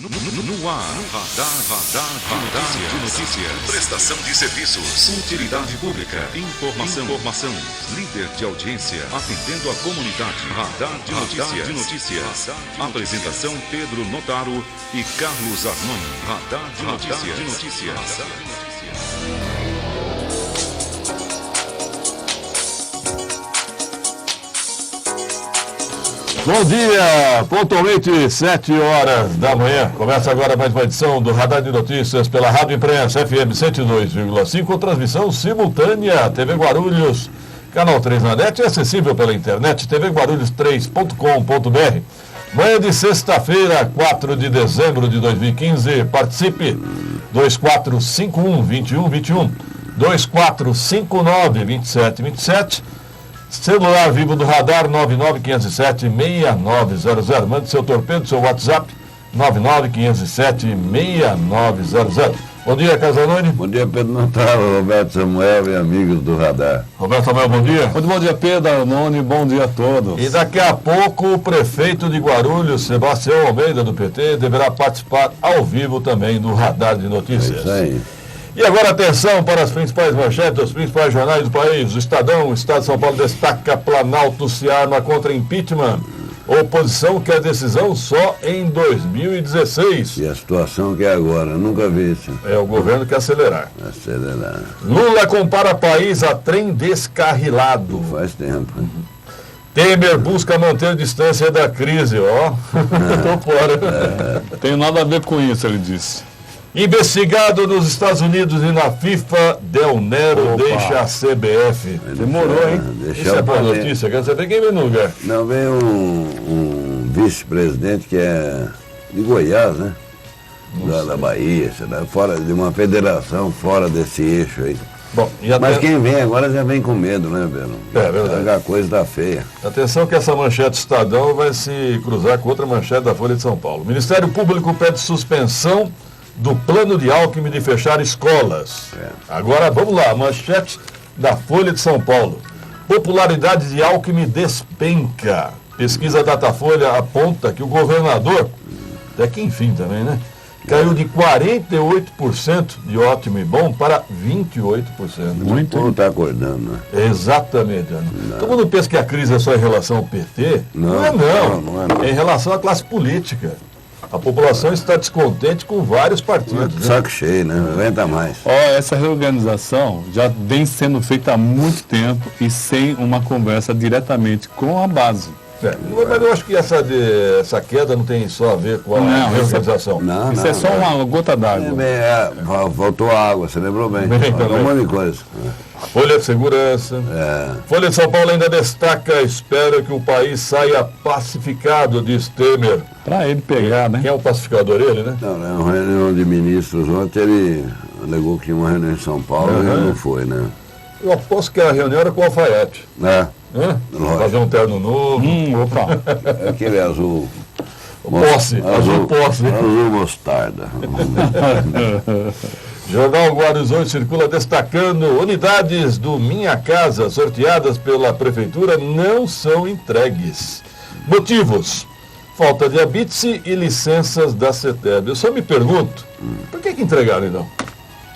No ar, Radar de Notícias. Prestação de serviços. Utilidade pública. Informação. Líder de audiência. Atendendo a comunidade. Radar de Notícias. Apresentação Pedro Notaro e Carlos Armani. Radar de Notícias. Bom dia, pontualmente 7 horas da manhã. Começa agora mais uma edição do Radar de Notícias pela Rádio Imprensa FM 102,5, com transmissão simultânea, TV Guarulhos, canal 3 na net, é acessível pela internet, tvguarulhos3.com.br. Manhã de sexta-feira, 4 de dezembro de 2015, participe, 2451-2121, 2459-2727, celular vivo do Radar 99507-6900. Mande seu torpedo, seu WhatsApp 99507-6900. Bom dia, Casanoni. Bom dia, Pedro Notaro, Roberto Samuel e amigos do Radar. Roberto Samuel, bom dia. Bom dia, Pedro Arnone, bom dia a todos. E daqui a pouco o prefeito de Guarulhos, Sebastião Almeida, do PT, deverá participar ao vivo também do Radar de Notícias. É isso aí. E agora atenção para as principais manchetes dos principais jornais do país. O Estadão, o Estado de São Paulo destaca: Planalto se arma contra impeachment. Oposição quer decisão só em 2016. E a situação que é agora, nunca vi isso. É, o governo quer acelerar. Acelerar. Lula compara país a trem descarrilado. Faz tempo. Temer busca manter distância da crise, ó. Tô fora. Tem nada a ver com isso, ele disse. Investigado nos Estados Unidos e na FIFA, Del Nero deixa a CBF. Demorou, hein? Isso é boa notícia, quer saber quem vem no lugar? Não, vem um vice-presidente que é de Goiás, né? Da Bahia, fora de uma federação fora desse eixo aí. Bom, mas quem vem agora já vem com medo, né, Pedro? É verdade. A coisa tá feia. Atenção que essa manchete do Estadão vai se cruzar com outra manchete da Folha de São Paulo. O Ministério Público pede suspensão do plano de Alckmin de fechar escolas. Agora vamos lá, manchete da Folha de São Paulo. Popularidade de Alckmin despenca. Pesquisa Datafolha aponta que o governador, até que enfim também, né? Caiu de 48% de ótimo e bom para 28%. Muito. Não está acordando, né? Exatamente, Ana. Todo mundo pensa que a crise é só em relação ao PT. Não é. É em relação à classe política. A população está descontente com vários partidos. Saco cheio, né? Não aguenta mais. Essa reorganização já vem sendo feita há muito tempo e sem uma conversa diretamente com a base. Mas eu acho que essa queda não tem só a ver com a reorganização. Isso é só uma gota d'água. Faltou água, você lembrou bem. Faltou um monte de coisa. Folha de Segurança. Folha de São Paulo ainda destaca: espera que o país saia pacificado, diz Temer. Para ele pegar, né? Quem é o pacificador? Ele, né? Não, uma reunião de ministros ontem, ele alegou que tinha uma reunião em São Paulo e ele não foi, né? Eu aposto que a reunião era com o Alfaiate. Fazer um terno novo. Opa. Aquele azul. Azul posse. Azul mostarda. Jornal Guarulhos hoje circula destacando: unidades do Minha Casa sorteadas pela Prefeitura não são entregues. Motivos: falta de habite e licenças da CETEB. Eu só me pergunto, por que entregaram então?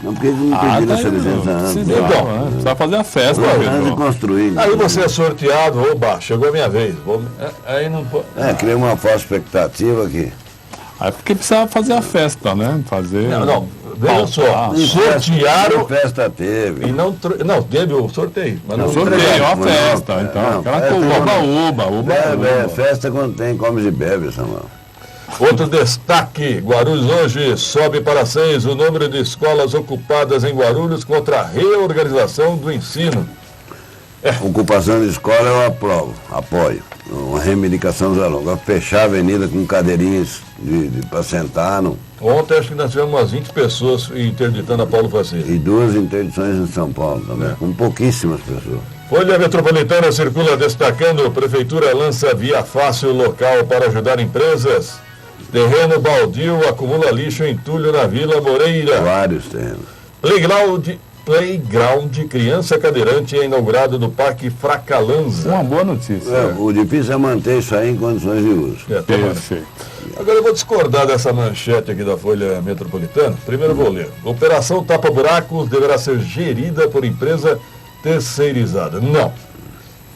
Não, porque não pediram essa licença antes. Então, precisa fazer a festa. Antes de construir. Aí você é sorteado, chegou a minha vez. Aí não pode. Criou uma falsa expectativa aqui. Aí porque precisava fazer a festa, né? Veja só, sortearam. Festa teve. E não teve o sorteio. Mas não sorteio, a festa. Então, aquela uba. Festa quando tem, come e bebe, Samuel. Outro destaque: Guarulhos hoje sobe para 6 o número de escolas ocupadas em Guarulhos contra a reorganização do ensino. Ocupação de escola eu apoio. Uma reivindicação já longa. Fechar a avenida com cadeirinhas para sentar. Ontem acho que nós tivemos umas 20 pessoas interditando a Paulo Facil. E 2 interdições em São Paulo também, com pouquíssimas pessoas. Folha Metropolitana circula destacando: Prefeitura lança via fácil local para ajudar empresas. Terreno baldio acumula lixo em entulho na Vila Moreira. Vários terrenos. Playground Criança Cadeirante é inaugurado no Parque Fracalanza. Uma boa notícia. O difícil é manter isso aí em condições de uso. Perfeito. Agora eu vou discordar dessa manchete aqui da Folha Metropolitana. Primeiro eu vou ler. Operação Tapa Buracos deverá ser gerida por empresa terceirizada. Não.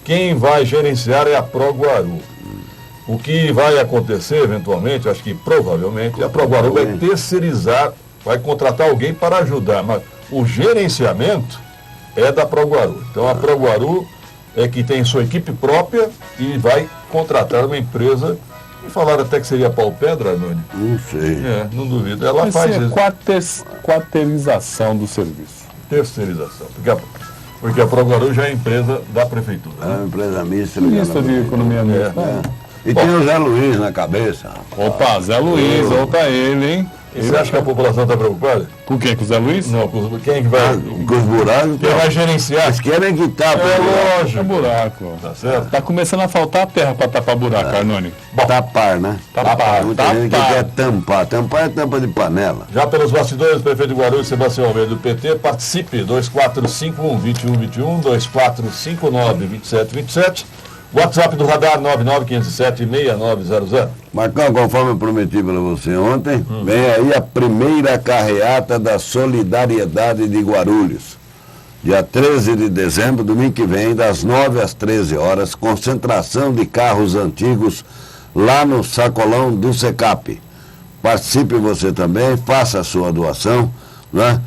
Quem vai gerenciar é a Proguaru. O que vai acontecer eventualmente, acho que provavelmente, a Proguaru vai terceirizar, vai contratar alguém para ajudar, mas o gerenciamento é da Proguaru. Então a Proguaru é que tem sua equipe própria e vai contratar uma empresa. E falaram até que seria pau pedra, Arnone? Não sei. Não duvido. Ela faz isso. Quarteirização do serviço. Terceirização. Porque a Proguaru já é empresa da prefeitura. É uma empresa mista. Ministro de Economia Mista. E tem o Zé Luiz na cabeça. Opa, Zé Luiz, opa ele, hein? E você acha que a população está preocupada? Com quem? Com o Zé Luiz? Não, quem é que vai... Com os buracos. Quem vai gerenciar? Eles querem que tapa. É lógico. É buraco. Tá certo? Tá começando a faltar terra para tapar buraco, Arnone. Tapar, né? Tapar. Muita gente que quer tampar. Tampar é tampa de panela. Já pelos bastidores, o prefeito de Guarulhos, Sebastião Almeida, do PT, participe. 2451-2121, 2459-2727. WhatsApp do Radar 99507-6900. Marcão, conforme eu prometi para você ontem, vem aí a primeira carreata da Solidariedade de Guarulhos. Dia 13 de dezembro, domingo que vem, das 9 às 13 horas, concentração de carros antigos lá no sacolão do Secap. Participe você também, faça a sua doação, né?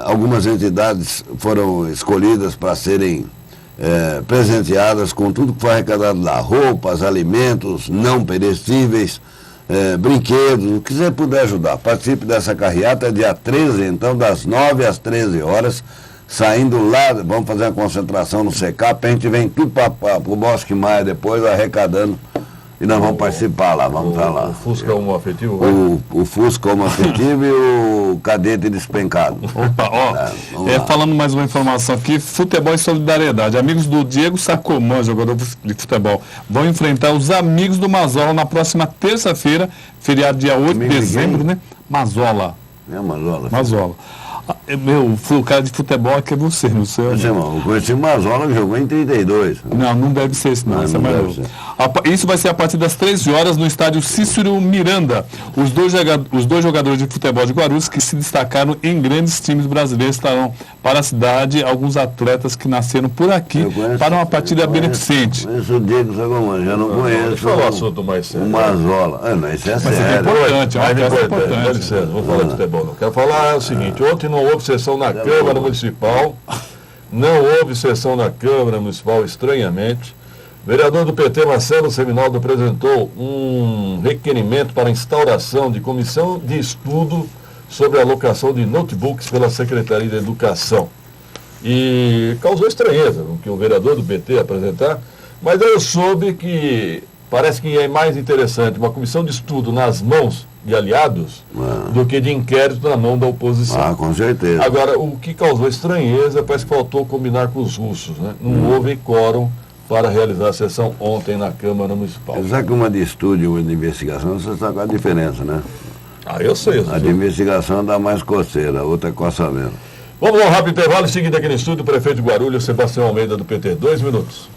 Algumas entidades foram escolhidas para serem presenteadas com tudo que foi arrecadado lá, roupas, alimentos não perecíveis, brinquedos, o que você puder ajudar. Participe dessa carreata, dia 13, então, das 9 às 13 horas, saindo lá, vamos fazer uma concentração no Secap, a gente vem tudo para o Bosque Maia depois, arrecadando, e nós vamos participar lá, vamos estar lá. O Fusca homoafetivo? O Fusca homoafetivo e o cadete despencado. Opa, falando mais uma informação aqui, futebol e solidariedade. Amigos do Diego Sacomã, jogador de futebol, vão enfrentar os amigos do Mazola na próxima terça-feira, feriado dia 8 de dezembro, né? Mazola. É Mazola. Mazola. O cara de futebol que é você, não sei. Eu conheci o Mazola que jogou em 32. Não deve ser isso, não. Isso é mais novo. Isso vai ser a partir das 13 horas no estádio Cícero Miranda. Os dois jogadores de futebol de Guarulhos que se destacaram em grandes times brasileiros estarão para a cidade. Alguns atletas que nasceram por aqui para uma partida beneficente. Conheço o Diego Sacomã, já não conheço. Deixa eu falar o assunto mais sério. O Mazola. Não, isso é sério. É importante, Dá importante. licença, vou falar de futebol não. Quero falar o seguinte, ontem não houve sessão na Câmara Municipal, estranhamente. O vereador do PT, Marcelo Seminaldo, apresentou um requerimento para a instauração de comissão de estudo sobre a alocação de notebooks pela Secretaria de Educação. E causou estranheza o que o vereador do PT apresentar, mas eu soube que parece que é mais interessante uma comissão de estudo nas mãos de aliados do que de inquérito na mão da oposição. Com certeza. Agora, o que causou estranheza, parece que faltou combinar com os russos, né? Não houve quórum para realizar a sessão ontem na Câmara Municipal. Apesar que uma de estudo e uma de investigação, você sabe qual a diferença, né? Eu sei. A de investigação dá mais coceira, a outra coça menos. Vamos a um rápido intervalo, em seguida aqui no estúdio, o prefeito de Guarulhos, Sebastião Almeida, do PT. 2 minutos.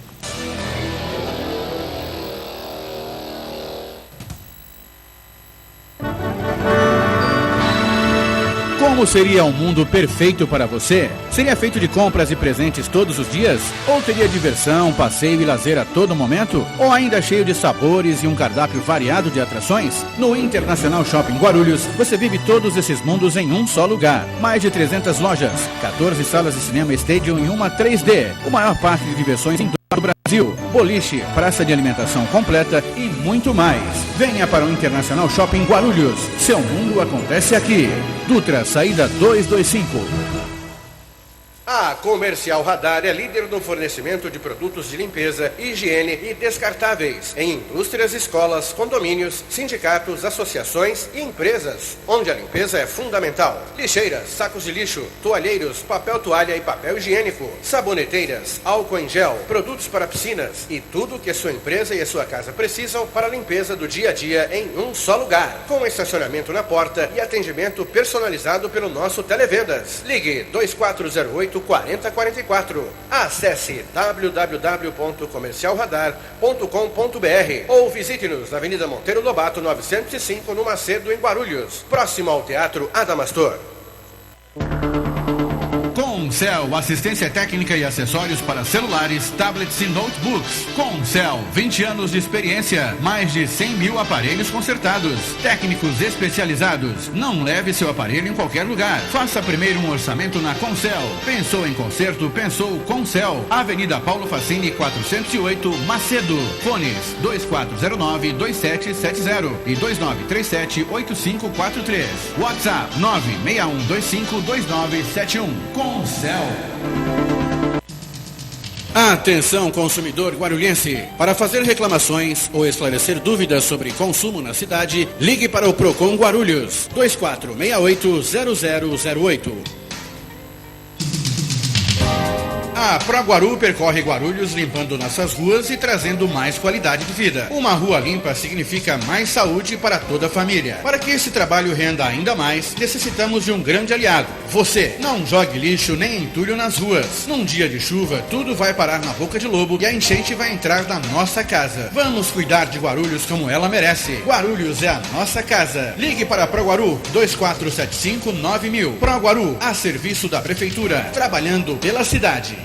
Como seria um mundo perfeito para você? Seria feito de compras e presentes todos os dias? Ou teria diversão, passeio e lazer a todo momento? Ou ainda cheio de sabores e um cardápio variado de atrações? No Internacional Shopping Guarulhos, você vive todos esses mundos em um só lugar. Mais de 300 lojas, 14 salas de cinema Stadium e uma 3D. O maior parque de diversões em do Brasil, boliche, praça de alimentação completa e muito mais. Venha para o Internacional Shopping Guarulhos. Seu mundo acontece aqui. Dutra, saída 225. A Comercial Radar é líder no fornecimento de produtos de limpeza, higiene e descartáveis em indústrias, escolas, condomínios, sindicatos, associações e empresas, onde a limpeza é fundamental. Lixeiras, sacos de lixo, toalheiros, papel toalha e papel higiênico, saboneteiras, álcool em gel, produtos para piscinas e tudo que a sua empresa e a sua casa precisam para a limpeza do dia a dia em um só lugar, com estacionamento na porta e atendimento personalizado pelo nosso Televendas. Ligue 2408 4044. Acesse www.comercialradar.com.br ou visite-nos na Avenida Monteiro Lobato 905 no Macedo, em Guarulhos, próximo ao Teatro Adamastor. Concel, assistência técnica e acessórios para celulares, tablets e notebooks. Concel, 20 anos de experiência, mais de 100 mil aparelhos consertados, técnicos especializados. Não leve seu aparelho em qualquer lugar. Faça primeiro um orçamento na Concel. Pensou em conserto? Pensou Concel. Avenida Paulo Facini, 408, Macedo. Fones 2409-2770 e 2937-8543. WhatsApp 961252971. Concel. Atenção, consumidor guarulhense. Para fazer reclamações ou esclarecer dúvidas sobre consumo na cidade, ligue para o Procon Guarulhos 2468-0008. A ProGuaru percorre Guarulhos limpando nossas ruas e trazendo mais qualidade de vida. Uma rua limpa significa mais saúde para toda a família. Para que esse trabalho renda ainda mais, necessitamos de um grande aliado. Você. Não jogue lixo nem entulho nas ruas. Num dia de chuva, tudo vai parar na boca de lobo e a enchente vai entrar na nossa casa. Vamos cuidar de Guarulhos como ela merece. Guarulhos é a nossa casa. Ligue para a ProGuaru 2475-9000. ProGuaru, a serviço da Prefeitura, trabalhando pela cidade.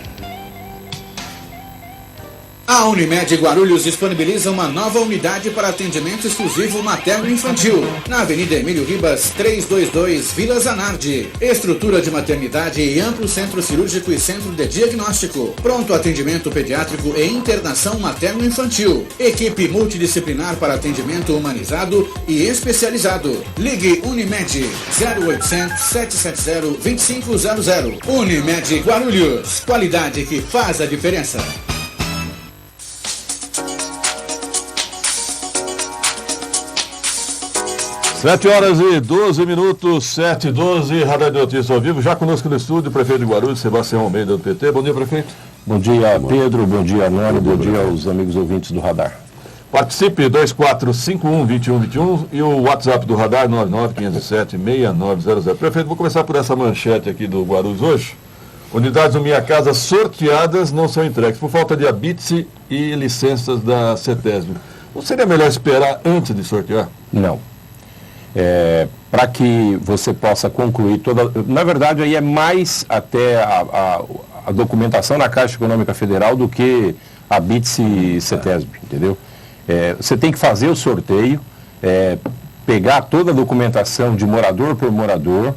A Unimed Guarulhos disponibiliza uma nova unidade para atendimento exclusivo materno-infantil, na Avenida Emílio Ribas, 322, Vila Zanardi. Estrutura de maternidade e amplo centro cirúrgico e centro de diagnóstico. Pronto atendimento pediátrico e internação materno-infantil. Equipe multidisciplinar para atendimento humanizado e especializado. Ligue Unimed 0800 770 2500. Unimed Guarulhos. Qualidade que faz a diferença. 7h12, 7h12, Radar de Notícias ao vivo. Já conosco no estúdio, o prefeito de Guarulhos, Sebastião Almeida, do PT. Bom dia, prefeito. Bom dia, Pedro. Bom dia, Nani. Bom dia aos amigos ouvintes do Radar. Participe, 2451-2121 e o WhatsApp do Radar, 99507-6900. Prefeito, vou começar por essa manchete aqui do Guarulhos hoje. Unidades do Minha Casa sorteadas não são entregues por falta de habite e licenças da CETESB. Não seria melhor esperar antes de sortear? Não. Para que você possa concluir toda... Na verdade, aí é mais até a documentação na Caixa Econômica Federal do que a BITS e CETESB, entendeu? Você tem que fazer o sorteio, pegar toda a documentação de morador por morador,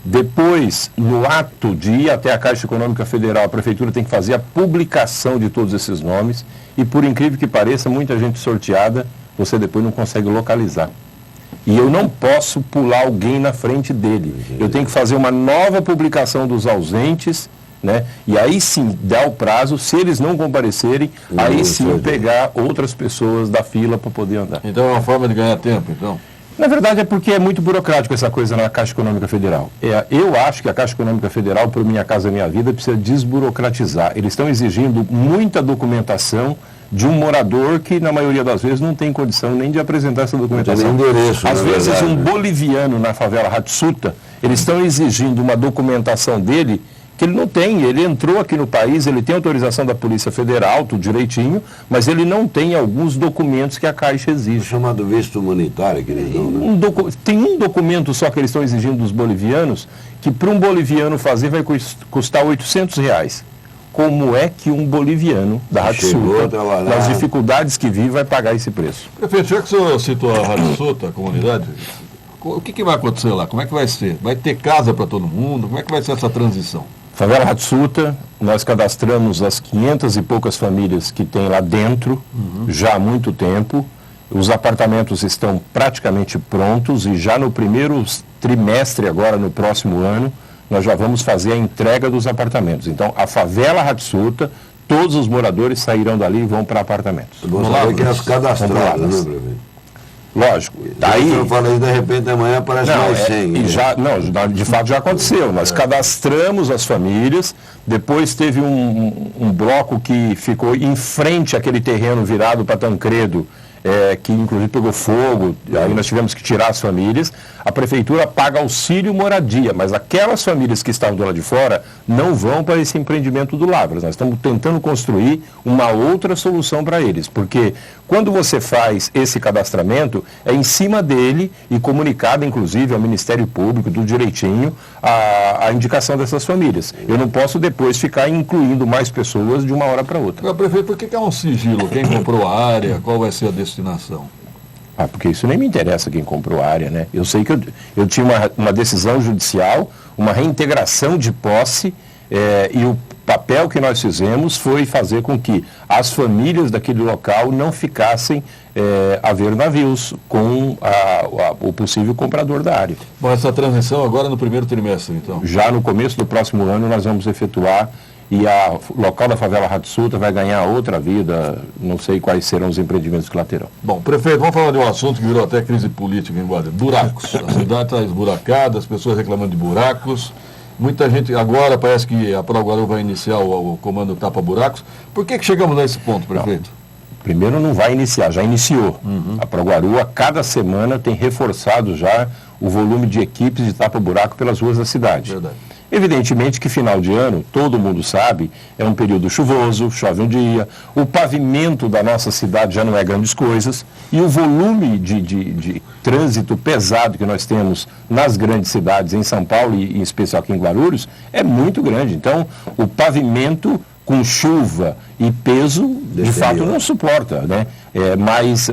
depois, no ato de ir até a Caixa Econômica Federal, a Prefeitura tem que fazer a publicação de todos esses nomes e, por incrível que pareça, muita gente sorteada, você depois não consegue localizar. E eu não posso pular alguém na frente dele. Eu tenho que fazer uma nova publicação dos ausentes, né? E aí sim, dá o prazo, se eles não comparecerem, aí sim pegar outras pessoas da fila para poder andar. Então é uma forma de ganhar tempo, então? Na verdade é porque é muito burocrático essa coisa na Caixa Econômica Federal. Eu acho que a Caixa Econômica Federal, por Minha Casa Minha Vida, precisa desburocratizar. Eles estão exigindo muita documentação de um morador que, na maioria das vezes, não tem condição nem de apresentar essa documentação. Às vezes, um boliviano na favela Hatsuta, eles estão exigindo uma documentação dele que ele não tem. Ele entrou aqui no país, ele tem autorização da Polícia Federal, tudo direitinho, mas ele não tem alguns documentos que a Caixa exige. Chamado visto humanitário, que eles dão, né? Tem um documento só que eles estão exigindo dos bolivianos, que para um boliviano fazer vai custar R$800. Como é que um boliviano da Rádio Suta, nas dificuldades que vive, vai pagar esse preço? Prefeito, já que o senhor citou a Rádio Suta, a comunidade, o que vai acontecer lá? Como é que vai ser? Vai ter casa para todo mundo? Como é que vai ser essa transição? Favela Rádio Suta, nós cadastramos as 500 e poucas famílias que tem lá dentro, já há muito tempo. Os apartamentos estão praticamente prontos e já no primeiro trimestre, agora no próximo ano, nós já vamos fazer a entrega dos apartamentos. Então, a favela Hatsuta, todos os moradores sairão dali e vão para apartamentos. Você vê que é as cadastradas, né, prefeito? Lógico. Daí eu falei, de repente amanhã aparece mais 100. De fato já aconteceu. Nós cadastramos as famílias, depois teve um bloco que ficou em frente àquele terreno virado para Tancredo, que inclusive pegou fogo, aí nós tivemos que tirar as famílias. A prefeitura paga auxílio moradia, mas aquelas famílias que estavam do lado de fora não vão para esse empreendimento do Lavras. Nós estamos tentando construir uma outra solução para eles, porque quando você faz esse cadastramento, é em cima dele e comunicado, inclusive, ao Ministério Público, tudo direitinho, a indicação dessas famílias. Eu não posso depois ficar incluindo mais pessoas de uma hora para outra. Agora, prefeito, por que é um sigilo? Quem comprou a área, qual vai ser a destinação? Porque isso nem me interessa quem comprou a área, né? Eu sei que eu tinha uma decisão judicial, uma reintegração de posse, e o papel que nós fizemos foi fazer com que as famílias daquele local não ficassem a ver navios com o possível comprador da área. Bom, essa transição agora no primeiro trimestre, então? Já no começo do próximo ano nós vamos efetuar, e o local da favela Hatsuta vai ganhar outra vida, não sei quais serão os empreendimentos que lá terão. Bom, prefeito, vamos falar de um assunto que virou até crise política em Guarulhos. Buracos. A cidade está esburacada, as pessoas reclamando de buracos. Muita gente, agora parece que a Proguaru vai iniciar o comando tapa-buracos. Por que chegamos nesse ponto, prefeito? Primeiro não vai iniciar, já iniciou. A Proguaru a cada semana tem reforçado já o volume de equipes de tapa-buraco pelas ruas da cidade. Verdade. Evidentemente que final de ano, todo mundo sabe, é um período chuvoso, chove um dia, o pavimento da nossa cidade já não é grandes coisas, e o volume de trânsito pesado que nós temos nas grandes cidades, em São Paulo e em especial aqui em Guarulhos, é muito grande. Então, o pavimento com chuva e peso, de fato, não suporta, né? Mas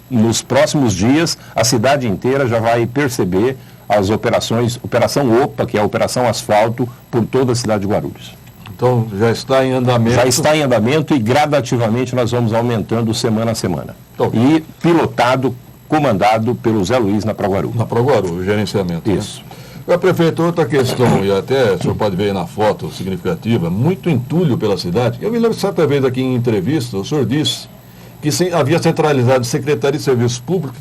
nos próximos dias, a cidade inteira já vai perceber as operações, Operação OPA, que é a Operação Asfalto, por toda a cidade de Guarulhos. Então, já está em andamento? Já está em andamento e gradativamente nós vamos aumentando semana a semana. Então, e pilotado, comandado pelo Zé Luiz na Proguaru. Na Proguaru, o gerenciamento. Isso. Né? Prefeito, outra questão, e até o senhor pode ver aí na foto significativa, muito entulho pela cidade. Eu me lembro certa vez aqui em entrevista, o senhor disse que havia centralizado a Secretaria de Serviços Públicos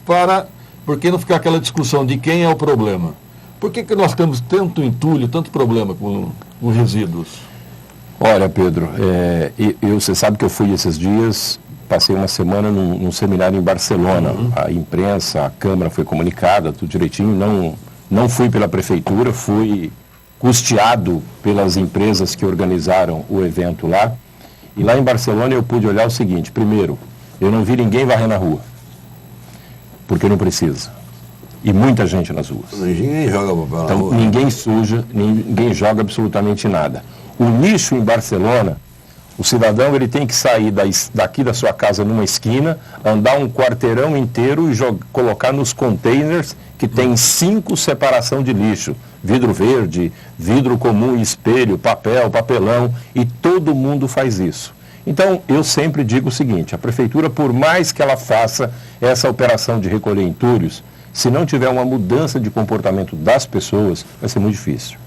por que não ficar aquela discussão de quem é o problema? Por que nós temos tanto entulho, tanto problema com resíduos? Olha, Pedro, você sabe que eu fui esses dias, passei uma semana num seminário em Barcelona. A imprensa, a Câmara foi comunicada, tudo direitinho. Não fui pela Prefeitura, fui custeado pelas empresas que organizaram o evento lá. E lá em Barcelona eu pude olhar o seguinte: primeiro, eu não vi ninguém varrendo a rua, porque não precisa. E muita gente nas ruas. Ninguém joga papel na Então, rua. ninguém suja, ninguém joga absolutamente nada. O lixo em Barcelona, o cidadão ele tem que sair daqui da sua casa numa esquina, andar um quarteirão inteiro e colocar nos containers que tem 5 separação de lixo. Vidro verde, vidro comum e espelho, papel, papelão, e todo mundo faz isso. Então, eu sempre digo o seguinte: a prefeitura, por mais que ela faça essa operação de recolher entulhos, se não tiver uma mudança de comportamento das pessoas, vai ser muito difícil.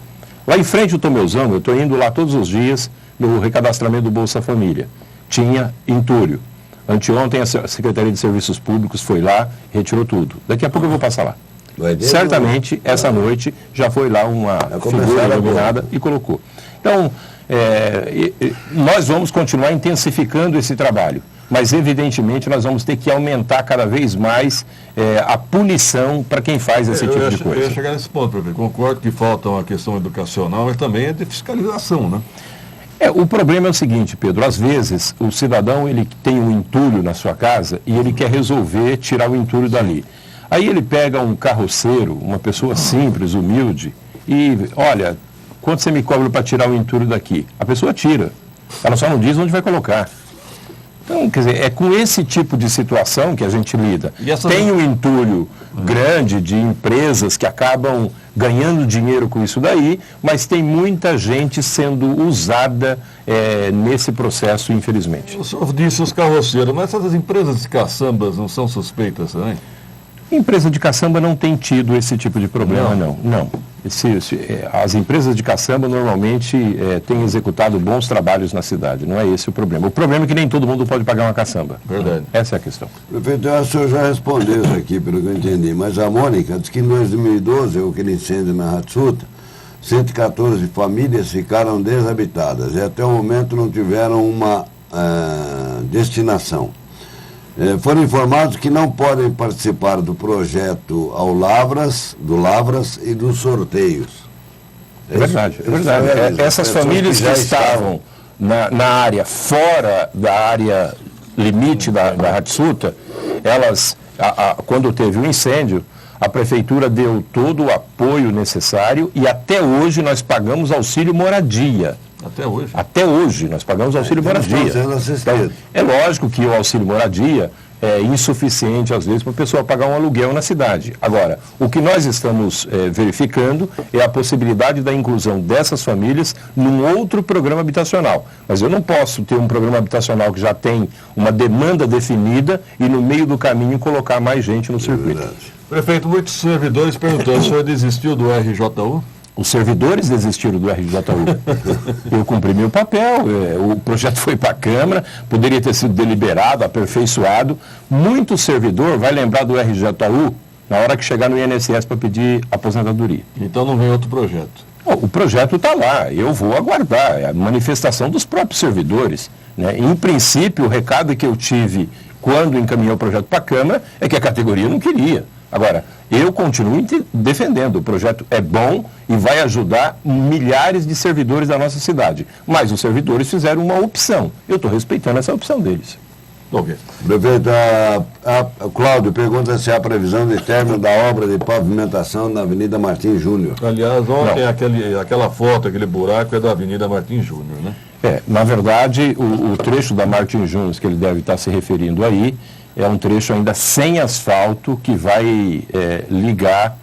Lá em frente ao Tomeuzão, eu estou indo lá todos os dias no recadastramento do Bolsa Família. Tinha entulho. Anteontem a Secretaria de Serviços Públicos foi lá, retirou tudo. Daqui a pouco eu vou passar lá. Certamente, essa noite, já foi lá uma figura iluminada e colocou. Então, nós vamos continuar intensificando esse trabalho, mas evidentemente nós vamos ter que aumentar cada vez mais a punição para quem faz esse tipo de coisa. Eu ia chegar nesse ponto, prefeito. Concordo que falta uma questão educacional, mas também é de fiscalização, né? O problema é o seguinte, Pedro: às vezes o cidadão ele tem um entulho na sua casa e ele quer resolver tirar o entulho dali. Aí ele pega um carroceiro, uma pessoa simples, humilde, e olha, quanto você me cobra para tirar o entulho daqui? A pessoa tira, ela só não diz onde vai colocar. Então, quer dizer, é com esse tipo de situação que a gente lida. Tem um entulho grande de empresas que acabam ganhando dinheiro com isso daí, mas tem muita gente sendo usada nesse processo, infelizmente. O senhor disse os carroceiros, mas essas empresas de caçambas não são suspeitas também? Empresa de caçamba não tem tido esse tipo de problema, não. As empresas de caçamba normalmente têm executado bons trabalhos na cidade, não é esse o problema. O problema é que nem todo mundo pode pagar uma caçamba. Verdade. Essa é a questão. Prefeito, o senhor já respondeu isso aqui, pelo que eu entendi, mas a Mônica diz que em 2012, aquele incêndio na Hatsuta, 114 famílias ficaram desabitadas e até o momento não tiveram uma destinação. Foram informados que não podem participar do projeto do Lavras e dos sorteios. É verdade. Essas famílias que estavam na área fora da área limite da Hatsuta, elas, quando teve o incêndio, a prefeitura deu todo o apoio necessário e até hoje nós pagamos auxílio moradia. Até hoje? Até hoje nós pagamos auxílio moradia. Então, é lógico que o auxílio moradia é insuficiente, às vezes, para a pessoa pagar um aluguel na cidade. Agora, o que nós estamos verificando é a possibilidade da inclusão dessas famílias num outro programa habitacional. Mas eu não posso ter um programa habitacional que já tem uma demanda definida e no meio do caminho colocar mais gente no circuito. Prefeito, muitos servidores perguntou, o senhor desistiu do RJU? Os servidores desistiram do RJU. Eu cumpri meu papel, o projeto foi para a Câmara, poderia ter sido deliberado, aperfeiçoado. Muito servidor vai lembrar do RJU na hora que chegar no INSS para pedir aposentadoria. Então não vem outro projeto? O projeto está lá, eu vou aguardar, é a manifestação dos próprios servidores, né? Em princípio, o recado que eu tive quando encaminhei o projeto para a Câmara é que a categoria não queria. Agora, eu continuo defendendo, o projeto é bom e vai ajudar milhares de servidores da nossa cidade. Mas os servidores fizeram uma opção. Eu estou respeitando essa opção deles. Ok. Prefeito, Cláudio pergunta se há previsão de término da obra de pavimentação na Avenida Martins Júnior. Aliás, ontem aquela foto, aquele buraco é da Avenida Martins Júnior, né? Na verdade, o trecho da Martins Júnior que ele deve estar se referindo aí, é um trecho ainda sem asfalto que vai ligar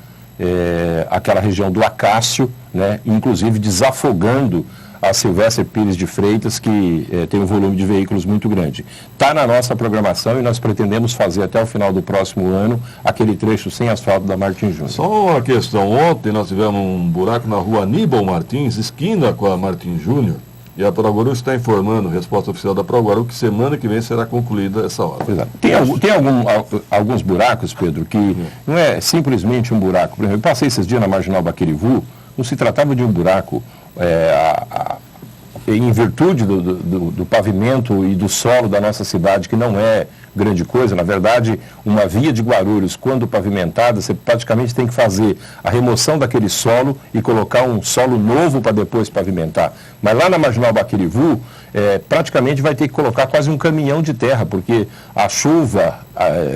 aquela região do Acácio, né, inclusive desafogando a Silvestre Pires de Freitas, que tem um volume de veículos muito grande. Está na nossa programação e nós pretendemos fazer até o final do próximo ano aquele trecho sem asfalto da Martins Júnior. Só uma questão, ontem nós tivemos um buraco na rua Aníbal Martins, esquina com a Martins Júnior, e a Proguaru está informando, resposta oficial da Proguaru, que semana que vem será concluída essa obra. Tem alguns buracos, Pedro, que não é simplesmente um buraco. Por exemplo, eu passei esses dias na Marginal Baquirivu, não se tratava de um buraco em virtude do pavimento e do solo da nossa cidade, que não é grande coisa. Na verdade, uma via de Guarulhos, quando pavimentada, você praticamente tem que fazer a remoção daquele solo e colocar um solo novo para depois pavimentar. Mas lá na Marginal Baquirivu, praticamente vai ter que colocar quase um caminhão de terra, porque a chuva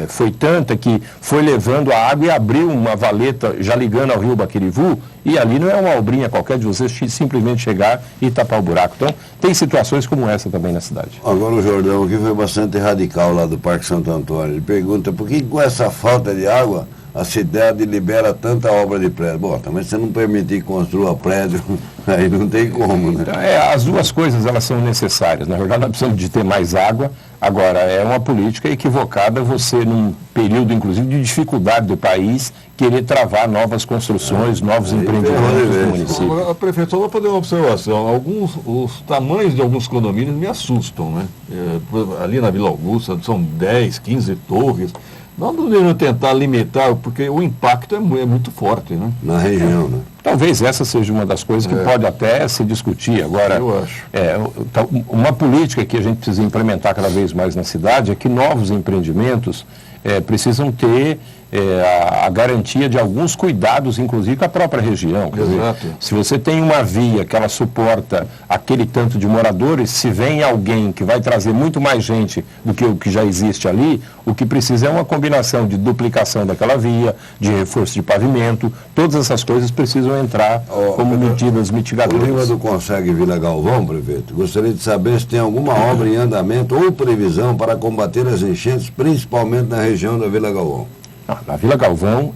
foi tanta que foi levando a água e abriu uma valeta já ligando ao rio Baquirivu, e ali não é uma obrinha qualquer de você simplesmente chegar e tapar o buraco. Então, tem situações como essa também na cidade. Agora o Jordão aqui foi bastante radical lá do Parque Santo Antônio. Ele pergunta por que com essa falta de água a cidade libera tanta obra de prédio. Bom, também se não permitir que construa prédio, aí não tem como, né? Então, as duas coisas, elas são necessárias. Na verdade, nós precisamos de ter mais água. Agora, é uma política equivocada você, num período, inclusive, de dificuldade do país, querer travar novas construções, novos empreendimentos no município. A prefeitura vai fazer uma observação. Os tamanhos de alguns condomínios me assustam, né? Ali na Vila Augusta são 10, 15 torres. Nós devemos tentar limitar, porque o impacto é muito forte, né? Na região, né? Talvez essa seja uma das coisas que pode até se discutir. Agora, eu acho. Uma política que a gente precisa implementar cada vez mais na cidade é que novos empreendimentos precisam ter a garantia de alguns cuidados, inclusive com a própria região. Quer dizer, se você tem uma via que ela suporta aquele tanto de moradores, se vem alguém que vai trazer muito mais gente do que o que já existe ali, o que precisa é uma combinação de duplicação daquela via, de reforço de pavimento, todas essas coisas precisam entrar como medidas mitigadoras. O Lima do Consegue Vila Galvão, prefeito, gostaria de saber se tem alguma obra em andamento ou previsão para combater as enchentes, principalmente na região da Vila Galvão. Na Vila Galvão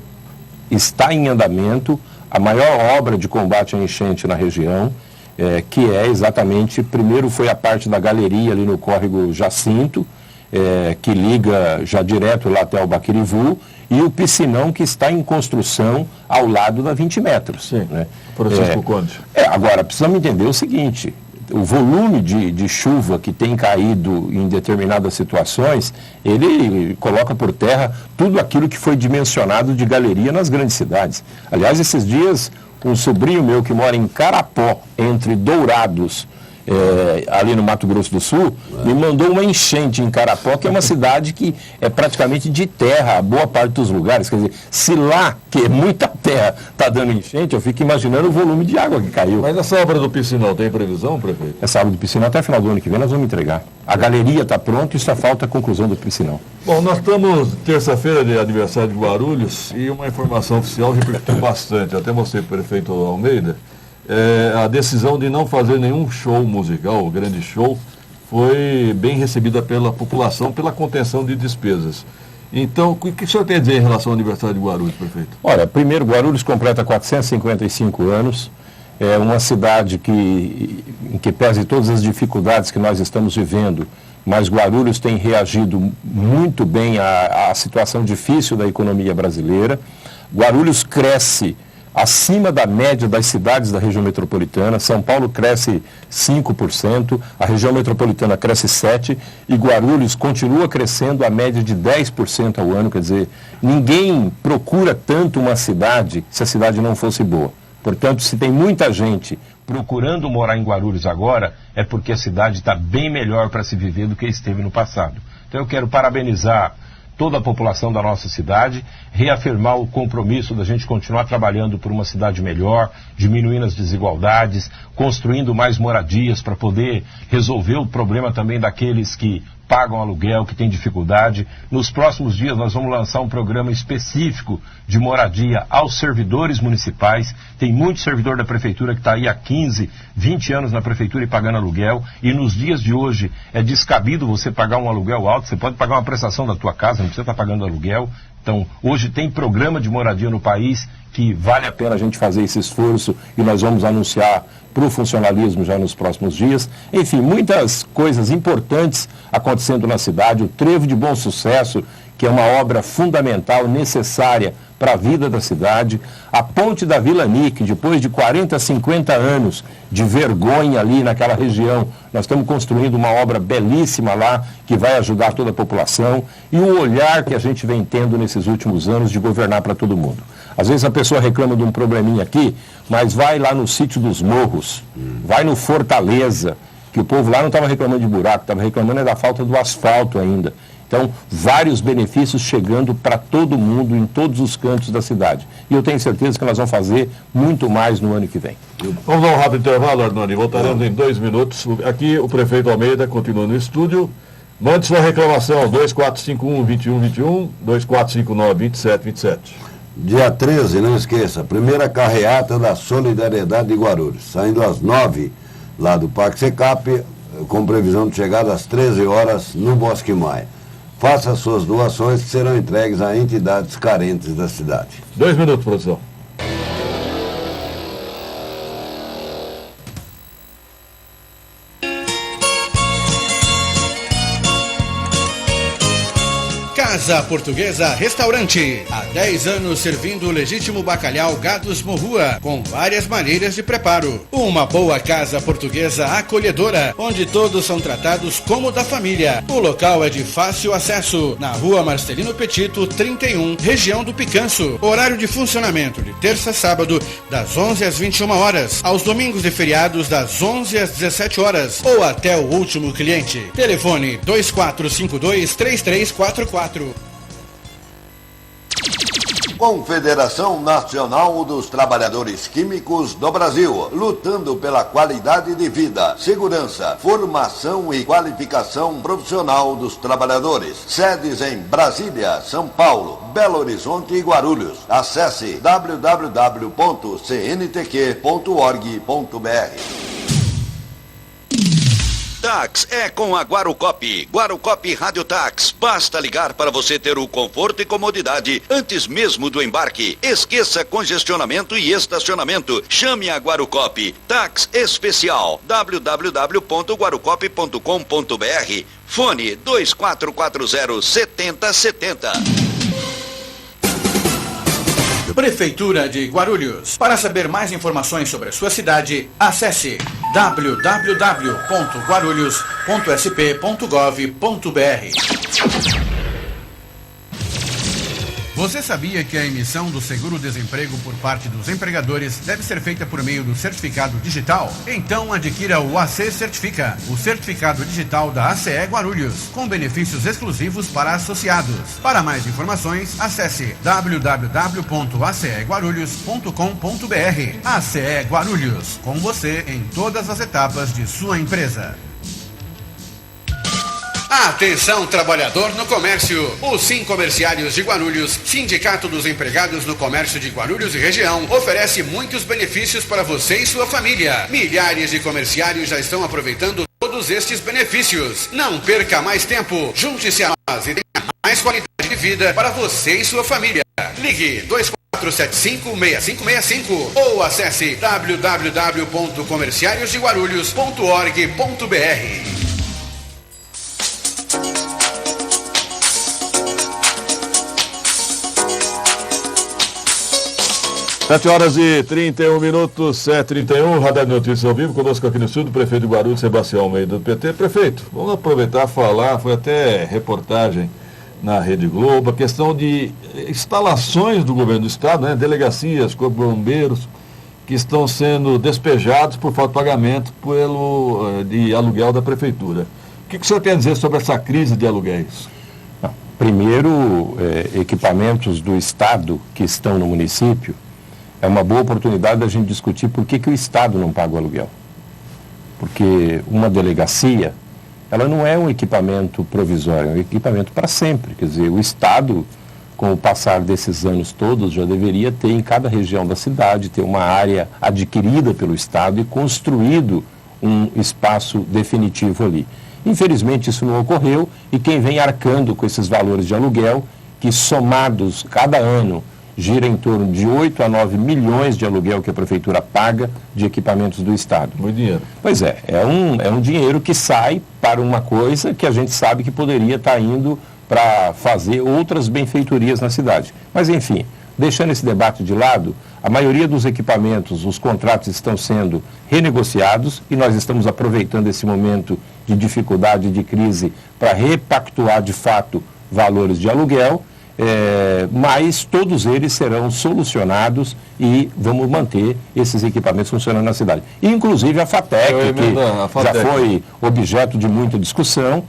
está em andamento a maior obra de combate à enchente na região, que é exatamente, primeiro foi a parte da galeria ali no córrego Jacinto, que liga já direto lá até o Baquirivu, e o piscinão que está em construção ao lado da 20 metros. Sim, né? Francisco Conde. Agora, precisamos entender o seguinte, o volume de chuva que tem caído em determinadas situações, ele coloca por terra tudo aquilo que foi dimensionado de galeria nas grandes cidades. Aliás, esses dias, um sobrinho meu que mora em Carapó, entre Dourados, ali no Mato Grosso do Sul, me mandou uma enchente em Carapó, que é uma cidade que é praticamente de terra, a boa parte dos lugares. Quer dizer, se lá, que é muita terra, está dando enchente, eu fico imaginando o volume de água que caiu. Mas essa obra do piscinão tem previsão, prefeito? Essa obra do piscinão até o final do ano que vem nós vamos entregar. A galeria está pronta e só falta a conclusão do piscinão. Bom, nós estamos terça-feira de aniversário de Guarulhos e uma informação oficial repercutiu bastante. Até mostrei para o prefeito Almeida. A decisão de não fazer nenhum show musical, o grande show, foi bem recebida pela população, pela contenção de despesas. Então, o que o senhor tem a dizer em relação ao aniversário de Guarulhos, prefeito? Olha, primeiro, Guarulhos completa 455 anos. É uma cidade em que pese todas as dificuldades que nós estamos vivendo, mas Guarulhos tem reagido muito bem à situação difícil da economia brasileira. Guarulhos cresce acima da média das cidades da região metropolitana. São Paulo cresce 5%, a região metropolitana cresce 7% e Guarulhos continua crescendo a média de 10% ao ano. Quer dizer, ninguém procura tanto uma cidade se a cidade não fosse boa. Portanto, se tem muita gente procurando morar em Guarulhos agora, é porque a cidade está bem melhor para se viver do que esteve no passado. Então eu quero parabenizar toda a população da nossa cidade, reafirmar o compromisso da gente continuar trabalhando por uma cidade melhor, diminuindo as desigualdades, construindo mais moradias para poder resolver o problema também daqueles que pagam aluguel, que têm dificuldade. Nos próximos dias nós vamos lançar um programa específico de moradia aos servidores municipais. Tem muito servidor da prefeitura que está aí há 15, 20 anos na prefeitura e pagando aluguel. E nos dias de hoje é descabido você pagar um aluguel alto. Você pode pagar uma prestação da tua casa, não precisa estar pagando aluguel. Então, hoje tem programa de moradia no país que vale a pena a gente fazer esse esforço e nós vamos anunciar para o funcionalismo já nos próximos dias. Enfim, muitas coisas importantes acontecendo na cidade. O Trevo de Bom Sucesso, que é uma obra fundamental, necessária para a vida da cidade. A Ponte da Vila Nique, depois de 40, 50 anos de vergonha ali naquela região, nós estamos construindo uma obra belíssima lá, que vai ajudar toda a população. E o olhar que a gente vem tendo nesses últimos anos de governar para todo mundo. Às vezes a pessoa reclama de um probleminha aqui, mas vai lá no Sítio dos Morros, vai no Fortaleza, que o povo lá não estava reclamando de buraco, estava reclamando da falta do asfalto ainda. Então, vários benefícios chegando para todo mundo, em todos os cantos da cidade. E eu tenho certeza que nós vamos fazer muito mais no ano que vem. Vamos dar um rápido intervalo, Arnone. Voltaremos em 2 minutos. Aqui o prefeito Almeida continua no estúdio. Mande sua reclamação, 2451-2121, 2459-2727. Dia 13, não esqueça, primeira carreata da Solidariedade de Guarulhos, saindo às 9 lá do Parque Secap, com previsão de chegada às 13 horas no Bosque Maia. Faça suas doações que serão entregues a entidades carentes da cidade. 2 minutos, produção. Casa Portuguesa Restaurante. Há 10 anos servindo o legítimo bacalhau Gados Morrua, com várias maneiras de preparo. Uma boa casa portuguesa acolhedora, onde todos são tratados como da família. O local é de fácil acesso, na Rua Marcelino Petito, 31, região do Picanço. Horário de funcionamento de terça a sábado, das 11 às 21 horas. Aos domingos e feriados, das 11 às 17 horas, ou até o último cliente. Telefone 2452-3344. Confederação Nacional dos Trabalhadores Químicos do Brasil, lutando pela qualidade de vida, segurança, formação e qualificação profissional dos trabalhadores. Sedes em Brasília, São Paulo, Belo Horizonte e Guarulhos. Acesse www.cntq.org.br. Táxi é com a Guarucop. Guarucop Rádio Táxi. Basta ligar para você ter o conforto e comodidade antes mesmo do embarque. Esqueça congestionamento e estacionamento. Chame a Guarucop. Táxi especial. www.guarucop.com.br. Fone 2440-7070. Prefeitura de Guarulhos. Para saber mais informações sobre a sua cidade, acesse www.guarulhos.sp.gov.br. Você sabia que a emissão do seguro-desemprego por parte dos empregadores deve ser feita por meio do certificado digital? Então adquira o AC Certifica, o certificado digital da ACE Guarulhos, com benefícios exclusivos para associados. Para mais informações, acesse www.aceguarulhos.com.br. ACE Guarulhos, com você em todas as etapas de sua empresa. Atenção, trabalhador no comércio. O Sim Comerciários de Guarulhos, Sindicato dos Empregados no Comércio de Guarulhos e região, oferece muitos benefícios para você e sua família. Milhares de comerciários já estão aproveitando todos estes benefícios. Não perca mais tempo. Junte-se a nós e tenha mais qualidade de vida para você e sua família. Ligue 2475-6565 ou acesse www.comerciariosdeguarulhos.org.br. 7h31, 7h31, Radar de Notícias ao vivo, conosco aqui no estúdio, o prefeito de Guarulhos, Sebastião Almeida, do PT. Prefeito, vamos aproveitar e falar, foi até reportagem na Rede Globo, a questão de instalações do governo do estado, né, delegacias, corpo de bombeiros, que estão sendo despejados por falta de pagamento de aluguel da prefeitura. O que o senhor tem a dizer sobre essa crise de aluguéis? Primeiro, equipamentos do estado que estão no município, é uma boa oportunidade da gente discutir por que o Estado não paga o aluguel. Porque uma delegacia, ela não é um equipamento provisório, é um equipamento para sempre. Quer dizer, o Estado, com o passar desses anos todos, já deveria ter em cada região da cidade, ter uma área adquirida pelo Estado e construído um espaço definitivo ali. Infelizmente isso não ocorreu e quem vem arcando com esses valores de aluguel, que somados cada ano, gira em torno de 8 a 9 milhões de aluguel que a prefeitura paga de equipamentos do Estado. Muito dinheiro. Pois é um dinheiro que sai para uma coisa que a gente sabe que poderia estar indo para fazer outras benfeitorias na cidade. Mas, enfim, deixando esse debate de lado, a maioria dos equipamentos, os contratos estão sendo renegociados e nós estamos aproveitando esse momento de dificuldade, de crise, para repactuar de fato valores de aluguel. Mas todos eles serão solucionados e vamos manter esses equipamentos funcionando na cidade. Inclusive a FATEC, que já foi objeto de muita discussão.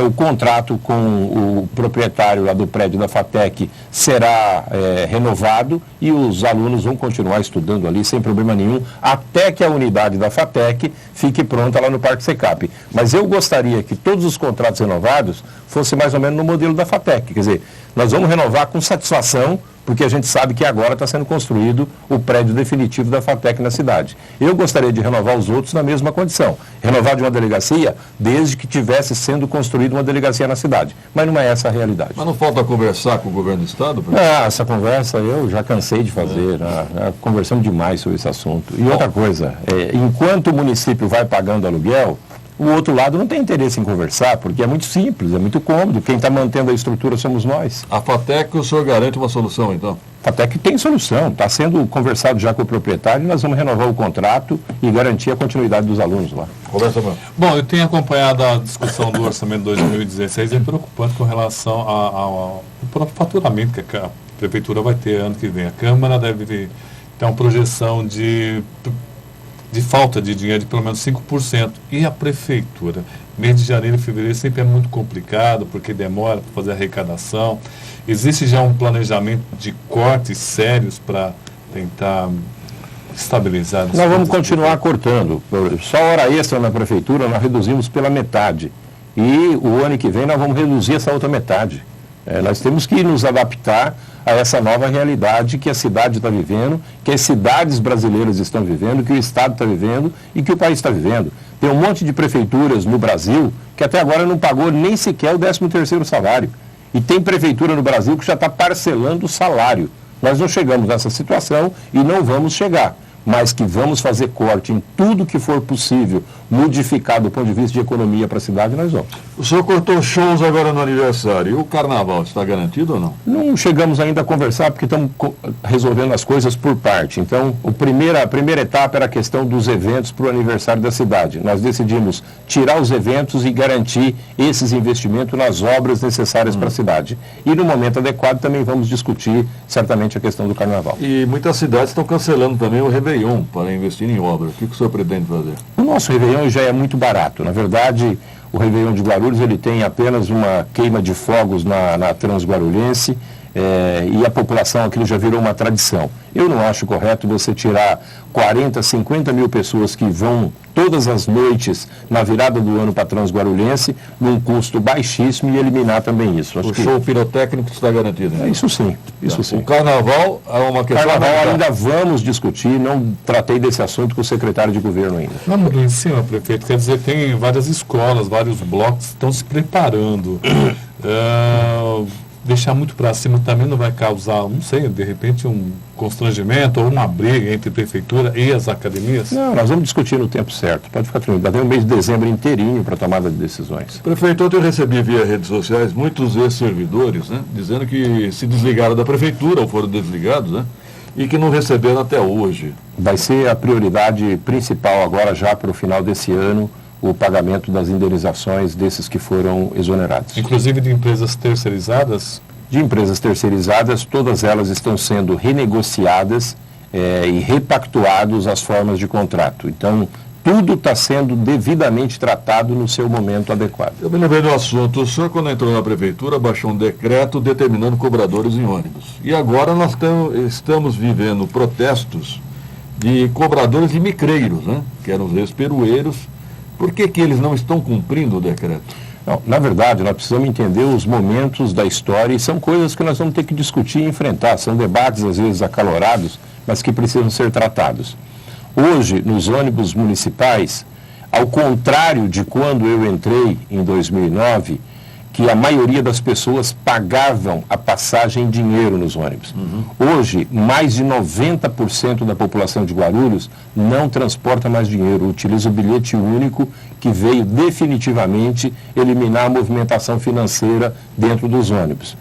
O contrato com o proprietário lá do prédio da FATEC será renovado e os alunos vão continuar estudando ali sem problema nenhum, até que a unidade da FATEC fique pronta lá no Parque Secap. Mas eu gostaria que todos os contratos renovados fossem mais ou menos no modelo da FATEC. Quer dizer, nós vamos renovar com satisfação, porque a gente sabe que agora está sendo construído o prédio definitivo da FATEC na cidade. Eu gostaria de renovar os outros na mesma condição. Renovar de uma delegacia desde que tivesse sendo construída uma delegacia na cidade. Mas não é essa a realidade. Mas não falta conversar com o governo do estado? Essa conversa eu já cansei de fazer. Já conversamos demais sobre esse assunto. E outra coisa, enquanto o município vai pagando aluguel, o outro lado não tem interesse em conversar, porque é muito simples, é muito cômodo. Quem está mantendo a estrutura somos nós. A FATEC, o senhor garante uma solução, então? A FATEC tem solução, está sendo conversado já com o proprietário e nós vamos renovar o contrato e garantir a continuidade dos alunos lá. Conversa, mano. Bom, eu tenho acompanhado a discussão do orçamento de 2016, é preocupante com relação ao próprio faturamento que a prefeitura vai ter ano que vem. A Câmara deve ter uma projeção de falta de dinheiro de pelo menos 5%. E a prefeitura? Mês de janeiro e fevereiro sempre é muito complicado, porque demora para fazer a arrecadação. Existe já um planejamento de cortes sérios para tentar estabilizar? Nós vamos continuar cortando. Só hora extra na prefeitura nós reduzimos pela metade. E o ano que vem nós vamos reduzir essa outra metade. Nós temos que nos adaptar a essa nova realidade que a cidade está vivendo, que as cidades brasileiras estão vivendo, que o Estado está vivendo e que o país está vivendo. Tem um monte de prefeituras no Brasil que até agora não pagou nem sequer o 13º salário. E tem prefeitura no Brasil que já está parcelando o salário. Nós não chegamos nessa situação e não vamos chegar, mas que vamos fazer corte em tudo que for possível, modificar do ponto de vista de economia para a cidade, nós vamos. O senhor cortou shows agora no aniversário. E o carnaval está garantido ou não? Não chegamos ainda a conversar porque estamos resolvendo as coisas por parte. Então, a primeira etapa era a questão dos eventos para o aniversário da cidade. Nós decidimos tirar os eventos e garantir esses investimentos nas obras necessárias para a cidade. E no momento adequado também vamos discutir certamente a questão do carnaval. E muitas cidades estão cancelando também o Réveillon para investir em obra. O que o senhor pretende fazer? O nosso Réveillon já é muito barato. Na verdade, o Réveillon de Guarulhos ele tem apenas uma queima de fogos na Transguarulhense e a população, aquilo já virou uma tradição. Eu não acho correto você tirar 40, 50 mil pessoas que vão todas as noites na virada do ano para a Transguarulhense num custo baixíssimo e eliminar também isso. O show pirotécnico está garantido, né? Isso sim, isso sim. O carnaval é uma questão... Carnaval ainda vamos discutir, não tratei desse assunto com o secretário de governo ainda. Vamos em cima, prefeito, quer dizer, tem várias escolas, vários blocos que estão se preparando. Deixar muito para cima também não vai causar, não sei, de repente um constrangimento ou uma briga entre a prefeitura e as academias? Não, nós vamos discutir no tempo certo. Pode ficar tranquilo. Tem um mês de dezembro inteirinho para tomada de decisões. Prefeito, ontem eu recebi via redes sociais muitos ex-servidores, né, dizendo que se desligaram da prefeitura ou foram desligados, né, e que não receberam até hoje. Vai ser a prioridade principal agora já para o final desse ano, o pagamento das indenizações desses que foram exonerados. Inclusive de empresas terceirizadas? De empresas terceirizadas, todas elas estão sendo renegociadas e repactuadas as formas de contrato. Então, tudo está sendo devidamente tratado no seu momento adequado. Eu me lembrei do assunto. O senhor, quando entrou na prefeitura, baixou um decreto determinando cobradores em ônibus. E agora nós estamos vivendo protestos de cobradores de micreiros, né, que eram os ex-perueiros. Por que eles não estão cumprindo o decreto? Não, na verdade, nós precisamos entender os momentos da história e são coisas que nós vamos ter que discutir e enfrentar. São debates, às vezes, acalorados, mas que precisam ser tratados. Hoje, nos ônibus municipais, ao contrário de quando eu entrei em 2009, que a maioria das pessoas pagavam a passagem em dinheiro nos ônibus. Hoje, mais de 90% da população de Guarulhos não transporta mais dinheiro, utiliza o bilhete único que veio definitivamente eliminar a movimentação financeira dentro dos ônibus.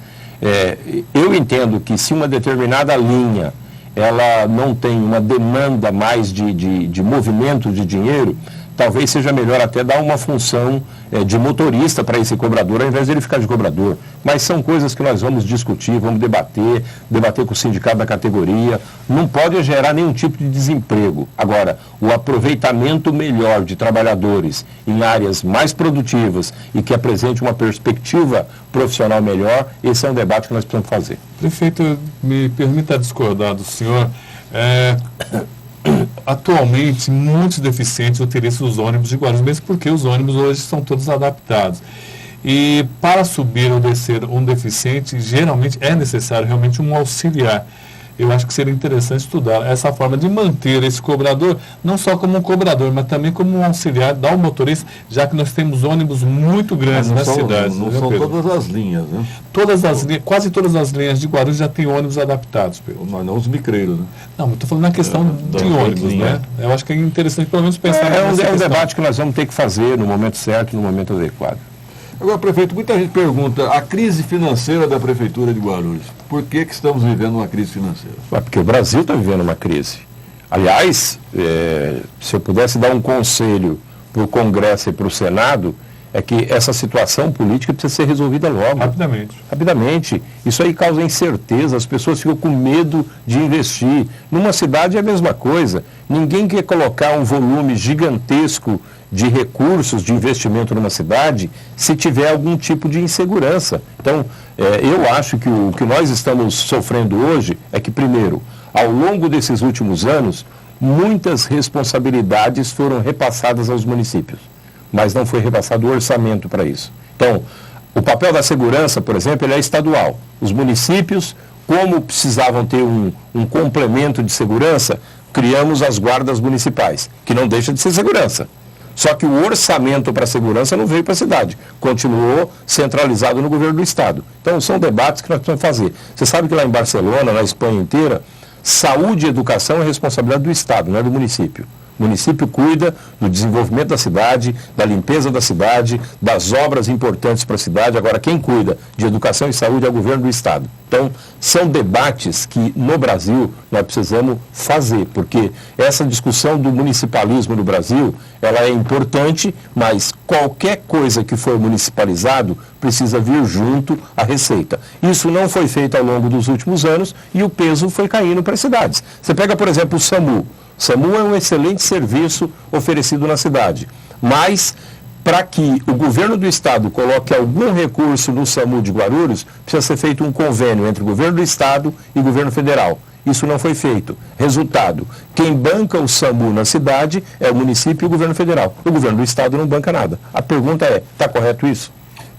Eu entendo que se uma determinada linha ela não tem uma demanda mais de movimento de dinheiro, talvez seja melhor até dar uma função de motorista para esse cobrador, ao invés de ele ficar de cobrador. Mas são coisas que nós vamos discutir, vamos debater com o sindicato da categoria. Não pode gerar nenhum tipo de desemprego. Agora, o aproveitamento melhor de trabalhadores em áreas mais produtivas e que apresente uma perspectiva profissional melhor, esse é um debate que nós precisamos fazer. Prefeito, me permita discordar do senhor. Atualmente, muitos deficientes utilizam os ônibus de Guarulhos, mesmo porque os ônibus hoje são todos adaptados. E para subir ou descer um deficiente, geralmente é necessário realmente um auxiliar. Eu acho que seria interessante estudar essa forma de manter esse cobrador, não só como um cobrador, mas também como um auxiliar do motorista, já que nós temos ônibus muito grandes nas cidades. Não são todas as linhas, né? Quase todas as linhas de Guarulhos já têm ônibus adaptados, Pedro. Mas não os micreiros, né? Não, eu estou falando na questão de ônibus, né? Eu acho que é interessante pelo menos pensar nessa questão. É um debate que nós vamos ter que fazer no momento certo e no momento adequado. Agora, prefeito, muita gente pergunta, a crise financeira da Prefeitura de Guarulhos, por que estamos vivendo uma crise financeira? Porque o Brasil está vivendo uma crise. Aliás, se eu pudesse dar um conselho para o Congresso e para o Senado, é que essa situação política precisa ser resolvida logo. Rapidamente. Isso aí causa incerteza, as pessoas ficam com medo de investir. Numa cidade é a mesma coisa. Ninguém quer colocar um volume gigantesco de recursos de investimento numa cidade se tiver algum tipo de insegurança. Então, eu acho que o que nós estamos sofrendo hoje é que, primeiro, ao longo desses últimos anos, muitas responsabilidades foram repassadas aos municípios, mas não foi repassado o orçamento para isso. Então, O papel da segurança, por exemplo, ele é estadual. Os municípios, como precisavam ter um complemento de segurança, criamos as guardas municipais, que não deixa de ser segurança. Só que o orçamento para a segurança não veio para a cidade, continuou centralizado no governo do estado. Então são debates que nós precisamos fazer. Você sabe que lá em Barcelona, na Espanha inteira, saúde e educação é responsabilidade do estado, não é do município. O município cuida do desenvolvimento da cidade, da limpeza da cidade, das obras importantes para a cidade. Agora, quem cuida de educação e saúde é o governo do estado. Então, são debates que no Brasil nós precisamos fazer, porque essa discussão do municipalismo no Brasil, ela é importante, mas qualquer coisa que for municipalizado precisa vir junto à receita. Isso não foi feito ao longo dos últimos anos e o peso foi caindo para as cidades. Você pega, por exemplo, o SAMU. SAMU é um excelente serviço oferecido na cidade, mas para que o governo do estado coloque algum recurso no SAMU de Guarulhos, precisa ser feito um convênio entre o governo do estado e o governo federal. Isso não foi feito. Resultado, quem banca o SAMU na cidade é o município e o governo federal. O governo do estado não banca nada. A pergunta é, está correto isso?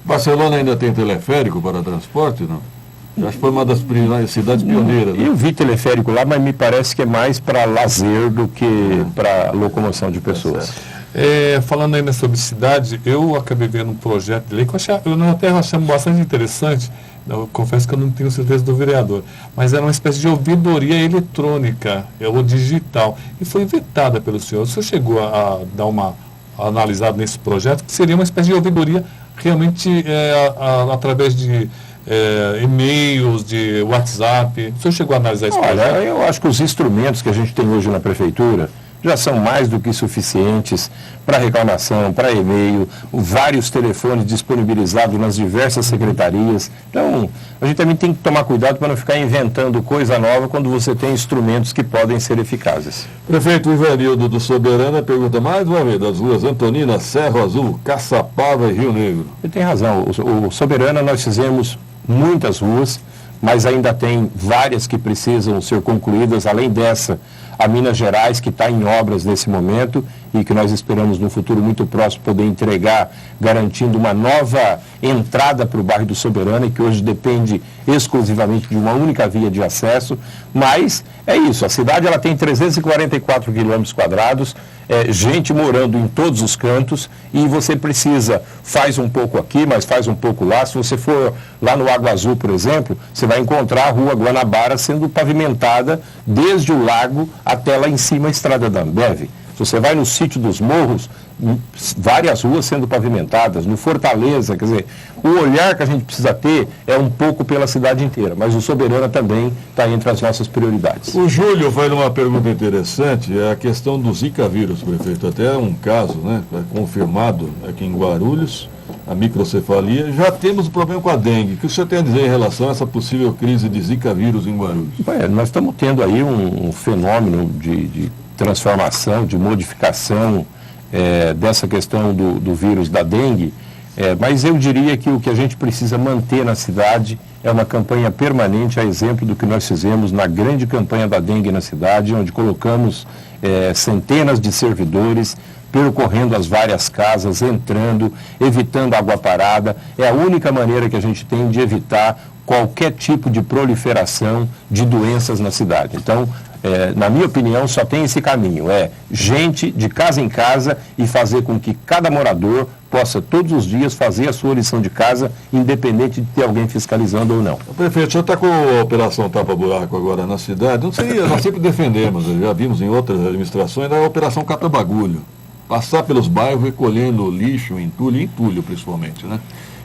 Barcelona ainda tem teleférico para transporte, não? Eu acho que foi uma das cidades pioneiras. Né? Eu vi teleférico lá, mas me parece que é mais para lazer do que para locomoção de pessoas. Falando ainda sobre cidade, eu acabei vendo um projeto de lei que eu até achamos bastante interessante. Eu confesso que eu não tenho certeza do vereador, mas era uma espécie de ouvidoria eletrônica, ou digital, e foi vetada pelo senhor. O senhor chegou a dar uma analisada nesse projeto, que seria uma espécie de ouvidoria realmente através de e-mails, de WhatsApp. O senhor chegou a analisar isso? Olha, eu acho que os instrumentos que a gente tem hoje na prefeitura já são mais do que suficientes para reclamação, para e-mail, vários telefones disponibilizados nas diversas secretarias. Então, a gente também tem que tomar cuidado para não ficar inventando coisa nova quando você tem instrumentos que podem ser eficazes. Prefeito Ivanildo do Soberana pergunta mais uma vez das ruas Antonina, Cerro Azul, Caçapava e Rio Negro. Ele tem razão. O Soberana nós fizemos muitas ruas, mas ainda tem várias que precisam ser concluídas, além dessa, a Minas Gerais, que está em obras nesse momento e que nós esperamos no futuro muito próximo poder entregar, garantindo uma nova entrada para o bairro do Soberana, que hoje depende exclusivamente de uma única via de acesso. Mas é isso, a cidade ela tem 344 quilômetros quadrados, gente morando em todos os cantos, e você faz um pouco aqui, mas faz um pouco lá. Se você for lá no Água Azul, por exemplo, você vai encontrar a Rua Guanabara sendo pavimentada desde o lago até lá em cima a Estrada da Ambev. Se você vai no Sítio dos Morros, várias ruas sendo pavimentadas, no Fortaleza, quer dizer, o olhar que a gente precisa ter é um pouco pela cidade inteira, mas o Soberana também está entre as nossas prioridades. O Júlio faz uma pergunta interessante, é a questão do Zika vírus, prefeito. Até um caso, né, confirmado aqui em Guarulhos, a microcefalia. Já temos o problema com a dengue. O que o senhor tem a dizer em relação a essa possível crise de Zika vírus em Guarulhos? Nós estamos tendo aí um fenômeno de transformação, de modificação dessa questão do vírus da dengue, mas eu diria que o que a gente precisa manter na cidade é uma campanha permanente, a exemplo do que nós fizemos na grande campanha da dengue na cidade, onde colocamos centenas de servidores percorrendo as várias casas, entrando, evitando água parada. É a única maneira que a gente tem de evitar qualquer tipo de proliferação de doenças na cidade. Então, na minha opinião, só tem esse caminho, gente de casa em casa e fazer com que cada morador possa todos os dias fazer a sua lição de casa, independente de ter alguém fiscalizando ou não. Prefeito, o senhor está com a operação Tapa-Buraco agora na cidade. Não sei, nós sempre defendemos, já vimos em outras administrações, a operação Cata-Bagulho. Passar pelos bairros recolhendo lixo, entulho principalmente, né?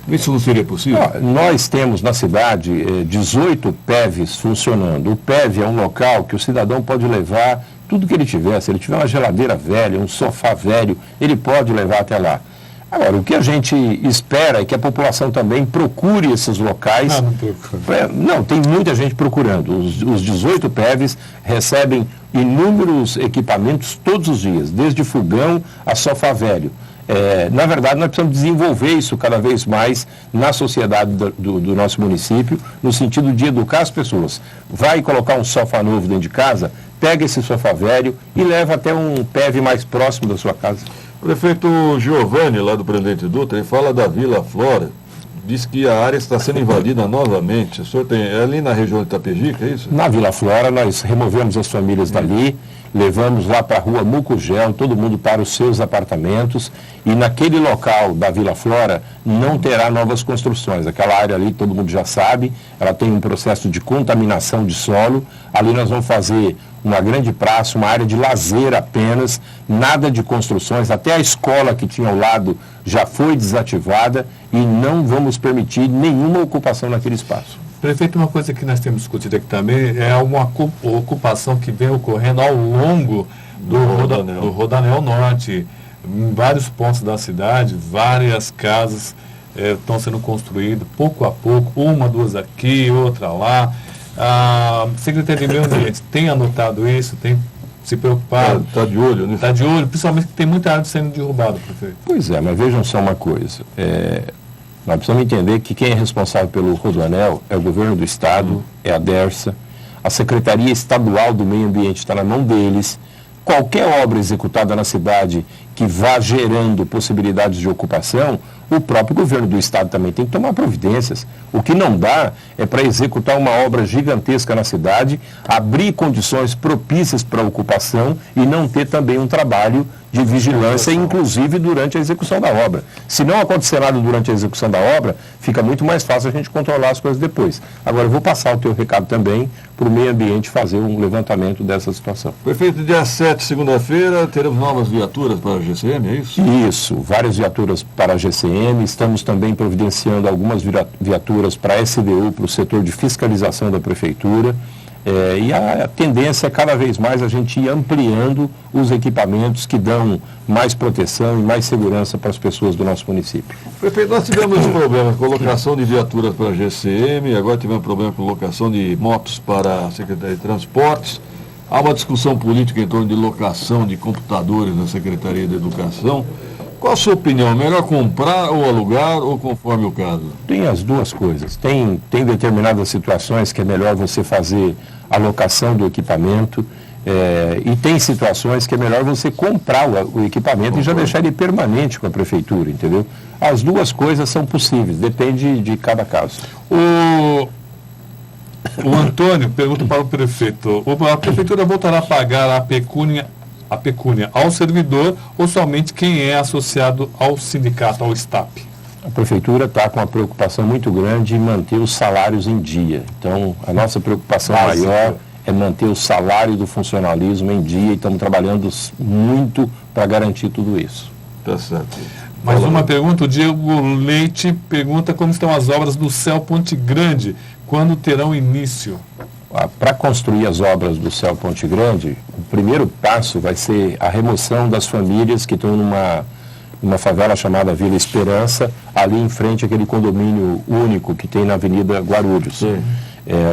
Isso não seria possível? Nós temos na cidade 18 PEVs funcionando. O PEV é um local que o cidadão pode levar tudo que ele tiver. Se ele tiver uma geladeira velha, um sofá velho, ele pode levar até lá. Agora, o que a gente espera é que a população também procure esses locais. Não procura. Não, tem muita gente procurando. Os 18 PEVs recebem inúmeros equipamentos todos os dias, desde fogão a sofá velho. Na verdade, nós precisamos desenvolver isso cada vez mais na sociedade do nosso município, no sentido de educar as pessoas. Vai colocar um sofá novo dentro de casa, pega esse sofá velho e leva até um PEV mais próximo da sua casa. Prefeito Giovanni, lá do Presidente Dutra, ele fala da Vila Flora, diz que a área está sendo invadida novamente. O senhor tem, é ali na região de Itapejica, é isso? Na Vila Flora, nós removemos as famílias dali, levamos lá para a rua Mucugel, todo mundo para os seus apartamentos, e naquele local da Vila Flora não terá novas construções. Aquela área ali, todo mundo já sabe, ela tem um processo de contaminação de solo. Ali nós vamos fazer uma grande praça, uma área de lazer apenas, nada de construções, até a escola que tinha ao lado já foi desativada e não vamos permitir nenhuma ocupação naquele espaço. Prefeito, uma coisa que nós temos discutido aqui também é uma ocupação que vem ocorrendo ao longo do Rodanel Norte. Em vários pontos da cidade, várias casas estão sendo construídas pouco a pouco, uma, duas aqui, outra lá. A Secretaria de Meio Ambiente tem anotado isso, tem se preocupado. Está de olho nisso? Está de olho, principalmente que tem muita árvore sendo derrubada, prefeito. Pois é, mas vejam só uma coisa. Nós precisamos entender que quem é responsável pelo Rodoanel é o governo do estado, é a DERSA, a Secretaria Estadual do Meio Ambiente está na mão deles. Qualquer obra executada na cidade que vá gerando possibilidades de ocupação, o próprio governo do estado também tem que tomar providências. O que não dá é para executar uma obra gigantesca na cidade, abrir condições propícias para a ocupação e não ter também um trabalho de vigilância, inclusive durante a execução da obra. Se não acontecer nada durante a execução da obra, fica muito mais fácil a gente controlar as coisas depois. Agora, eu vou passar o teu recado também para o meio ambiente fazer um levantamento dessa situação. Prefeito, dia 7, segunda-feira, teremos novas viaturas para a GCM, é isso? Isso, várias viaturas para a GCM, estamos também providenciando algumas viaturas para a SDU, para o setor de fiscalização da prefeitura. E a tendência é cada vez mais a gente ir ampliando os equipamentos que dão mais proteção e mais segurança para as pessoas do nosso município. Prefeito, nós tivemos problemas com locação de viaturas para a GCM, agora tivemos problema com locação de motos para a Secretaria de Transportes. Há uma discussão política em torno de locação de computadores na Secretaria de Educação. Qual a sua opinião? Melhor comprar ou alugar ou conforme o caso? Tem as duas coisas. Tem determinadas situações que é melhor você fazer a locação do equipamento e tem situações que é melhor você comprar o equipamento e já deixar ele permanente com a prefeitura, entendeu? As duas coisas são possíveis, depende de cada caso. O Antônio pergunta para o prefeito, a prefeitura voltará a pagar a pecúnia ao servidor ou somente quem é associado ao sindicato, ao STAP? A prefeitura está com uma preocupação muito grande em manter os salários em dia. Então, a nossa preocupação maior é manter o salário do funcionalismo em dia e estamos trabalhando muito para garantir tudo isso. Tá certo. Mais uma pergunta, o Diego Leite pergunta como estão as obras do Céu Ponte Grande, quando terão início? Para construir as obras do Céu Ponte Grande, o primeiro passo vai ser a remoção das famílias que estão numa favela chamada Vila Esperança, ali em frente àquele condomínio único que tem na Avenida Guarulhos.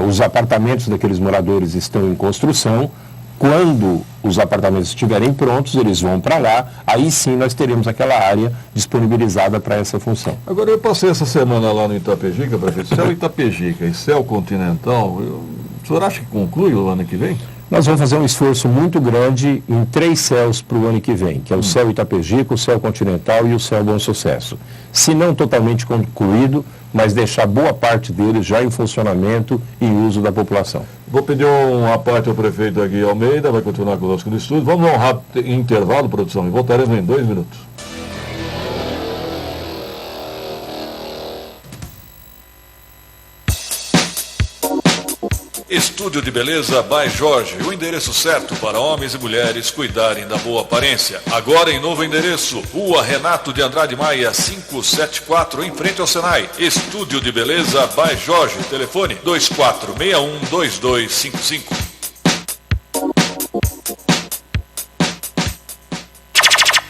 Os apartamentos daqueles moradores estão em construção. Quando os apartamentos estiverem prontos, eles vão para lá, aí sim nós teremos aquela área disponibilizada para essa função. Agora, eu passei essa semana lá no Itapejica, prefeito, Céu Itapejica e Céu Continental, o senhor acha que conclui o ano que vem? Nós vamos fazer um esforço muito grande em 3 céus para o ano que vem, que é o Céu Itapejica, o Céu Continental e o Céu Bom Sucesso. Se não totalmente concluído, mas deixar boa parte deles já em funcionamento e uso da população. Vou pedir uma parte ao prefeito aqui, Almeida, vai continuar conosco no estúdio. Vamos dar um rápido intervalo, produção, e voltaremos em 2 minutos. Estúdio de Beleza by Jorge, o endereço certo para homens e mulheres cuidarem da boa aparência. Agora em novo endereço, Rua Renato de Andrade Maia, 574, em frente ao Senai. Estúdio de Beleza by Jorge, telefone 2461-2255.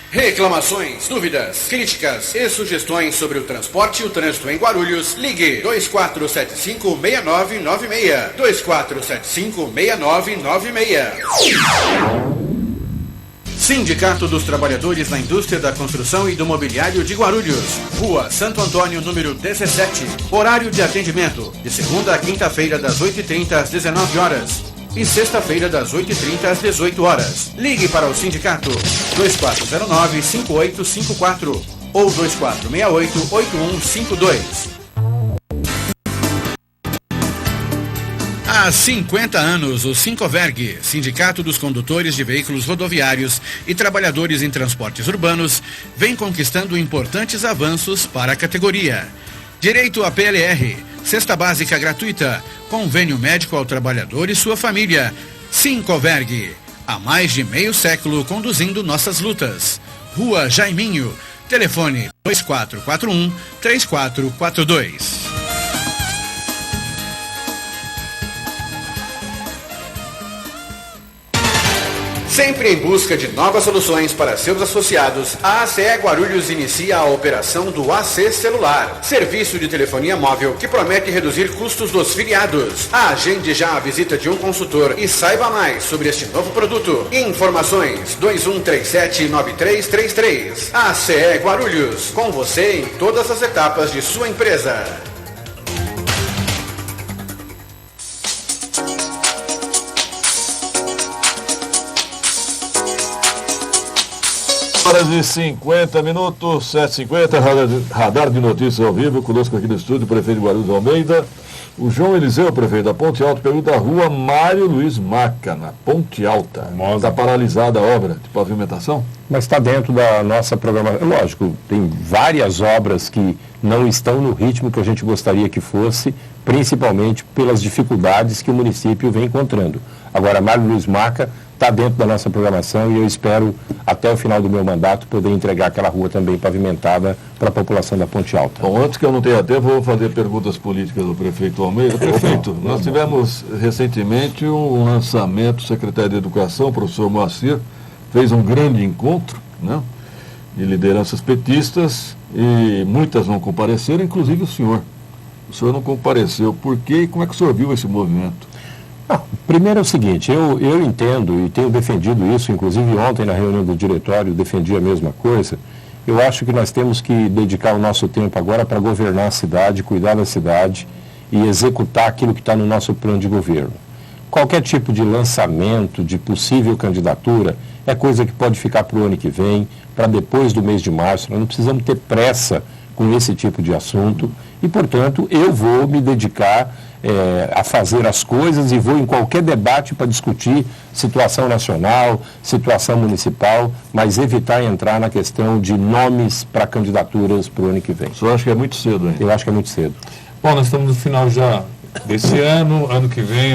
Reclamações, dúvidas, críticas e sugestões sobre o transporte e o trânsito em Guarulhos, ligue 2475-6996, 2475-6996. Sindicato dos Trabalhadores na Indústria da Construção e do Mobiliário de Guarulhos, Rua Santo Antônio, número 17. Horário de atendimento, de segunda a quinta-feira, das 8h30 às 19 horas. E sexta-feira, das 8h30 às 18 horas. Ligue para o sindicato 2409-5854 ou 2468-8152. Há 50 anos, o Sincoverg, Sindicato dos Condutores de Veículos Rodoviários e Trabalhadores em Transportes Urbanos, vem conquistando importantes avanços para a categoria. Direito à PLR, cesta básica gratuita, convênio médico ao trabalhador e sua família. Sincoverg, há mais de meio século conduzindo nossas lutas. Rua Jaiminho, telefone 2441-3442. Sempre em busca de novas soluções para seus associados, a ACE Guarulhos inicia a operação do AC Celular, serviço de telefonia móvel que promete reduzir custos dos filiados. Agende já a visita de um consultor e saiba mais sobre este novo produto. Informações 2137-9333. ACE Guarulhos, com você em todas as etapas de sua empresa. Horas e 50 minutos, 7h50, radar de notícias ao vivo, conosco aqui no estúdio, o prefeito de Guarulhos Almeida. O João Eliseu, prefeito da Ponte Alta, pergunta a rua Mário Luiz Maca, na Ponte Alta. Está paralisada a obra de pavimentação? Mas está dentro da nossa programação. Lógico, tem várias obras que não estão no ritmo que a gente gostaria que fosse, principalmente pelas dificuldades que o município vem encontrando. Agora, Mário Luiz Maca está dentro da nossa programação e eu espero, até o final do meu mandato, poder entregar aquela rua também pavimentada para a população da Ponte Alta. Bom, antes que eu não tenha tempo, vou fazer perguntas políticas do prefeito Almeida. Prefeito, nós tivemos recentemente um lançamento, o secretário de Educação, o professor Moacir, fez um grande encontro, né, de lideranças petistas e muitas não compareceram, inclusive o senhor. O senhor não compareceu. Por quê e como é que o senhor viu esse movimento? Primeiro é o seguinte, eu entendo e tenho defendido isso, inclusive ontem na reunião do diretório defendi a mesma coisa. Eu acho que nós temos que dedicar o nosso tempo agora para governar a cidade, cuidar da cidade e executar aquilo que está no nosso plano de governo. Qualquer tipo de lançamento, de possível candidatura, é coisa que pode ficar para o ano que vem, para depois do mês de março. Nós não precisamos ter pressa com esse tipo de assunto e, portanto, eu vou me dedicar a fazer as coisas e vou em qualquer debate para discutir situação nacional, situação municipal, mas evitar entrar na questão de nomes para candidaturas para o ano que vem. O senhor acha que é muito cedo, hein? Eu acho que é muito cedo. Bom, nós estamos no final já desse ano que vem,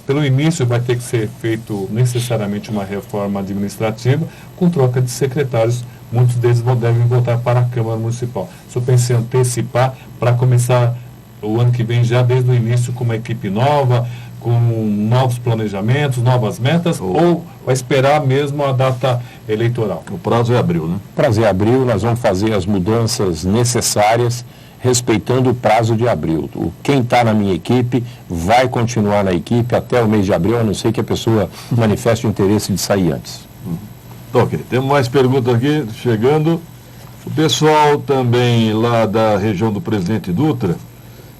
pelo início vai ter que ser feito necessariamente uma reforma administrativa com troca de secretários. Muitos deles devem voltar para a Câmara Municipal. Só pensei em antecipar para começar o ano que vem já desde o início com uma equipe nova, com novos planejamentos, novas metas, ou vai esperar mesmo a data eleitoral? O prazo é abril, né? O prazo é abril, nós vamos fazer as mudanças necessárias, respeitando o prazo de abril. Quem está na minha equipe vai continuar na equipe até o mês de abril, a não ser que a pessoa manifeste o interesse de sair antes. Ok, temos mais perguntas aqui chegando. O pessoal também lá da região do Presidente Dutra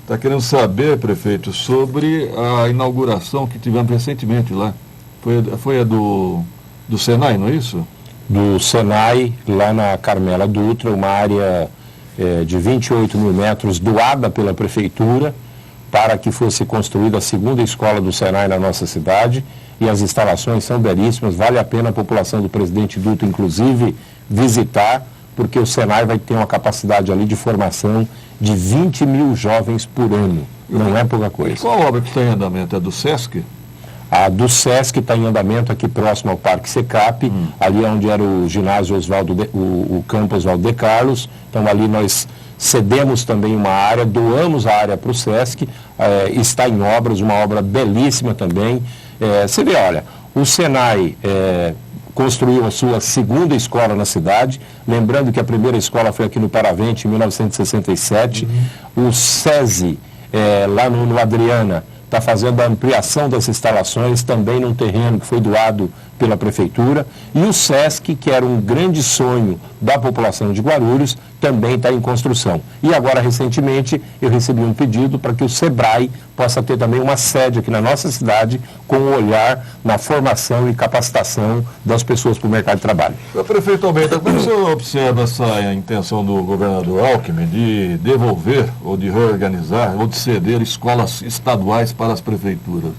está querendo saber, prefeito, sobre a inauguração que tivemos recentemente lá. Foi a do Senai, não é isso? Do Senai, lá na Carmela Dutra, uma área de 28 mil metros doada pela Prefeitura para que fosse construída a segunda escola do Senai na nossa cidade. E as instalações são belíssimas, vale a pena a população do Presidente Dutra, inclusive, visitar, porque o Senai vai ter uma capacidade ali de formação de 20 mil jovens por ano. Não é pouca coisa. Qual obra que está em andamento? É do SESC? A do SESC está em andamento aqui próximo ao Parque Secap, ali onde era o ginásio o campo Oswaldo de Carlos. Então ali nós cedemos também uma área, doamos a área para o SESC, está em obras, uma obra belíssima também. Você vê, olha, o Senai construiu a sua segunda escola na cidade, lembrando que a primeira escola foi aqui no Paravente, em 1967. O SESI, lá no Adriana, está fazendo a ampliação das instalações, também num terreno que foi doado pela Prefeitura. E o SESC, que era um grande sonho da população de Guarulhos, também está em construção. E agora, recentemente, eu recebi um pedido para que o SEBRAE possa ter também uma sede aqui na nossa cidade, com um olhar na formação e capacitação das pessoas para o mercado de trabalho. Prefeito Almeida, como o senhor observa essa intenção do governador Alckmin de devolver, ou de reorganizar, ou de ceder escolas estaduais para as prefeituras.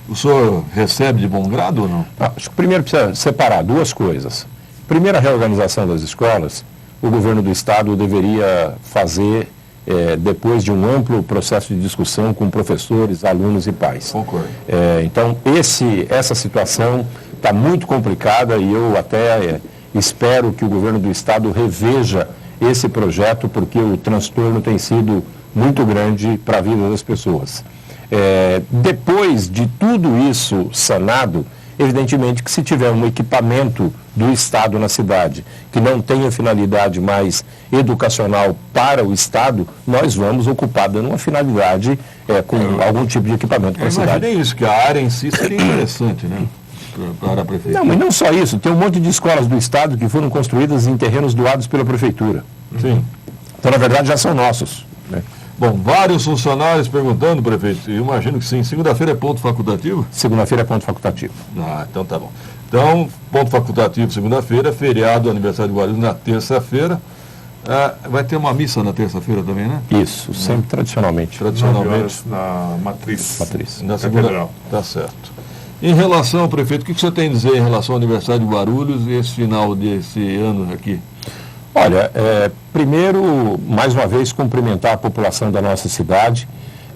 O senhor recebe de bom grado ou não? Acho que primeiro precisa separar duas coisas. Primeiro, a reorganização das escolas, o governo do estado deveria fazer depois de um amplo processo de discussão com professores, alunos e pais. Concordo. Então, essa situação está muito complicada e eu até espero que o governo do estado reveja esse projeto, porque o transtorno tem sido muito grande para a vida das pessoas. Depois de tudo isso sanado, evidentemente que se tiver um equipamento do Estado na cidade que não tenha finalidade mais educacional para o Estado, nós vamos ocupar dando uma finalidade com algum tipo de equipamento para a cidade. Imaginei isso, que a área em si seria interessante, né? Para a prefeitura. Não, mas não só isso, tem um monte de escolas do Estado que foram construídas em terrenos doados pela prefeitura. Sim. Então, na verdade, já são nossos, né? Bom, vários funcionários perguntando, prefeito, eu imagino que sim. Segunda-feira é ponto facultativo? Segunda-feira é ponto facultativo. Então tá bom. Então, ponto facultativo segunda-feira, feriado, aniversário de Guarulhos na terça-feira. Vai ter uma missa na terça-feira também, né? Isso, sempre tradicionalmente. Tradicionalmente. Na matriz. Na segunda. Tá certo. Em relação ao prefeito, o que você tem a dizer em relação ao aniversário de Guarulhos e esse final desse ano aqui? Olha, primeiro, mais uma vez, cumprimentar a população da nossa cidade,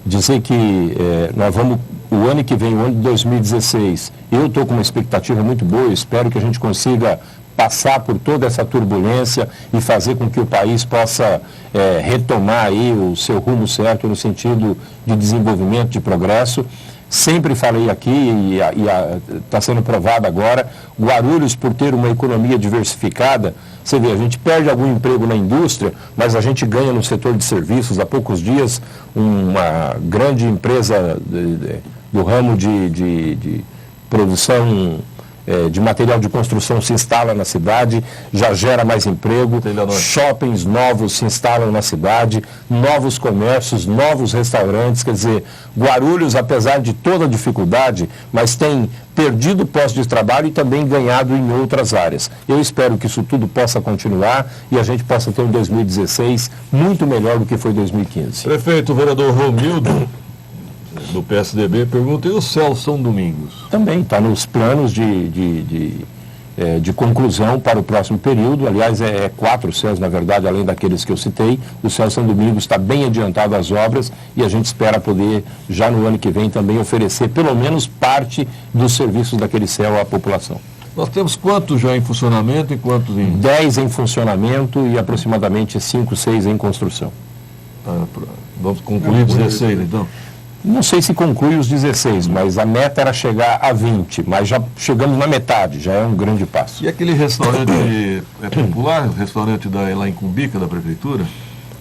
dizer que nós vamos, o ano que vem, o ano de 2016, eu estou com uma expectativa muito boa, espero que a gente consiga passar por toda essa turbulência e fazer com que o país possa retomar aí o seu rumo certo no sentido de desenvolvimento, de progresso. Sempre falei aqui e está sendo provado agora, Guarulhos, por ter uma economia diversificada, você vê, a gente perde algum emprego na indústria, mas a gente ganha no setor de serviços. Há poucos dias, uma grande empresa do ramo de produção de material de construção se instala na cidade, já gera mais emprego, shoppings novos se instalam na cidade, novos comércios, novos restaurantes. Quer dizer, Guarulhos, apesar de toda a dificuldade, mas tem perdido postos de trabalho e também ganhado em outras áreas. Eu espero que isso tudo possa continuar e a gente possa ter um 2016 muito melhor do que foi 2015. Prefeito, o vereador Romildo, do PSDB, pergunta, e o Céu São Domingos? Também está nos planos de conclusão para o próximo período. Aliás, 4 céus, na verdade, além daqueles que eu citei. O Céu São Domingos está bem adiantado as obras e a gente espera poder, já no ano que vem, também oferecer pelo menos parte dos serviços daquele céu à população. Nós temos quantos já em funcionamento e quantos em... 10 em funcionamento e aproximadamente 5, 6 em construção. Vamos concluir 16, então? Não sei se conclui os 16, mas a meta era chegar a 20, mas já chegamos na metade, já é um grande passo. E aquele restaurante popular, o restaurante lá em Cumbica, da Prefeitura?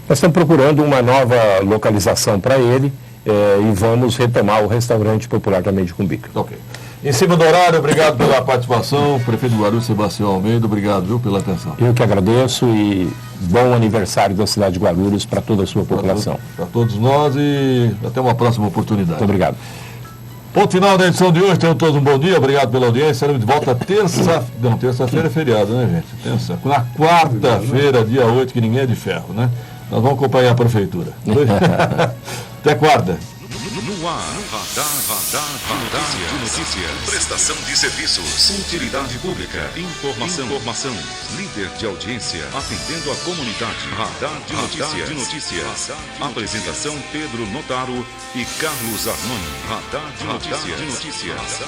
Nós estamos procurando uma nova localização para ele e vamos retomar o restaurante popular também de Cumbica. Ok. Em cima do horário, obrigado pela participação. Prefeito do Guarulhos, Sebastião Almeida, obrigado, viu, pela atenção. Eu que agradeço e bom aniversário da cidade de Guarulhos para toda a sua população. Para todos nós e até uma próxima oportunidade. Muito obrigado. Ponto final da edição de hoje. Tenham todos um bom dia. Obrigado pela audiência. Estaremos de volta terça-feira é feriado, né, gente? Na quarta-feira, dia 8, que ninguém é de ferro, né? Nós vamos acompanhar a prefeitura. Até quarta. No ar, radar de notícia. Prestação de serviços. Utilidade pública. Informação. Líder de audiência. Atendendo a comunidade. Radar de notícias. Apresentação Pedro Notaro e Carlos Armani. Radar de notícias.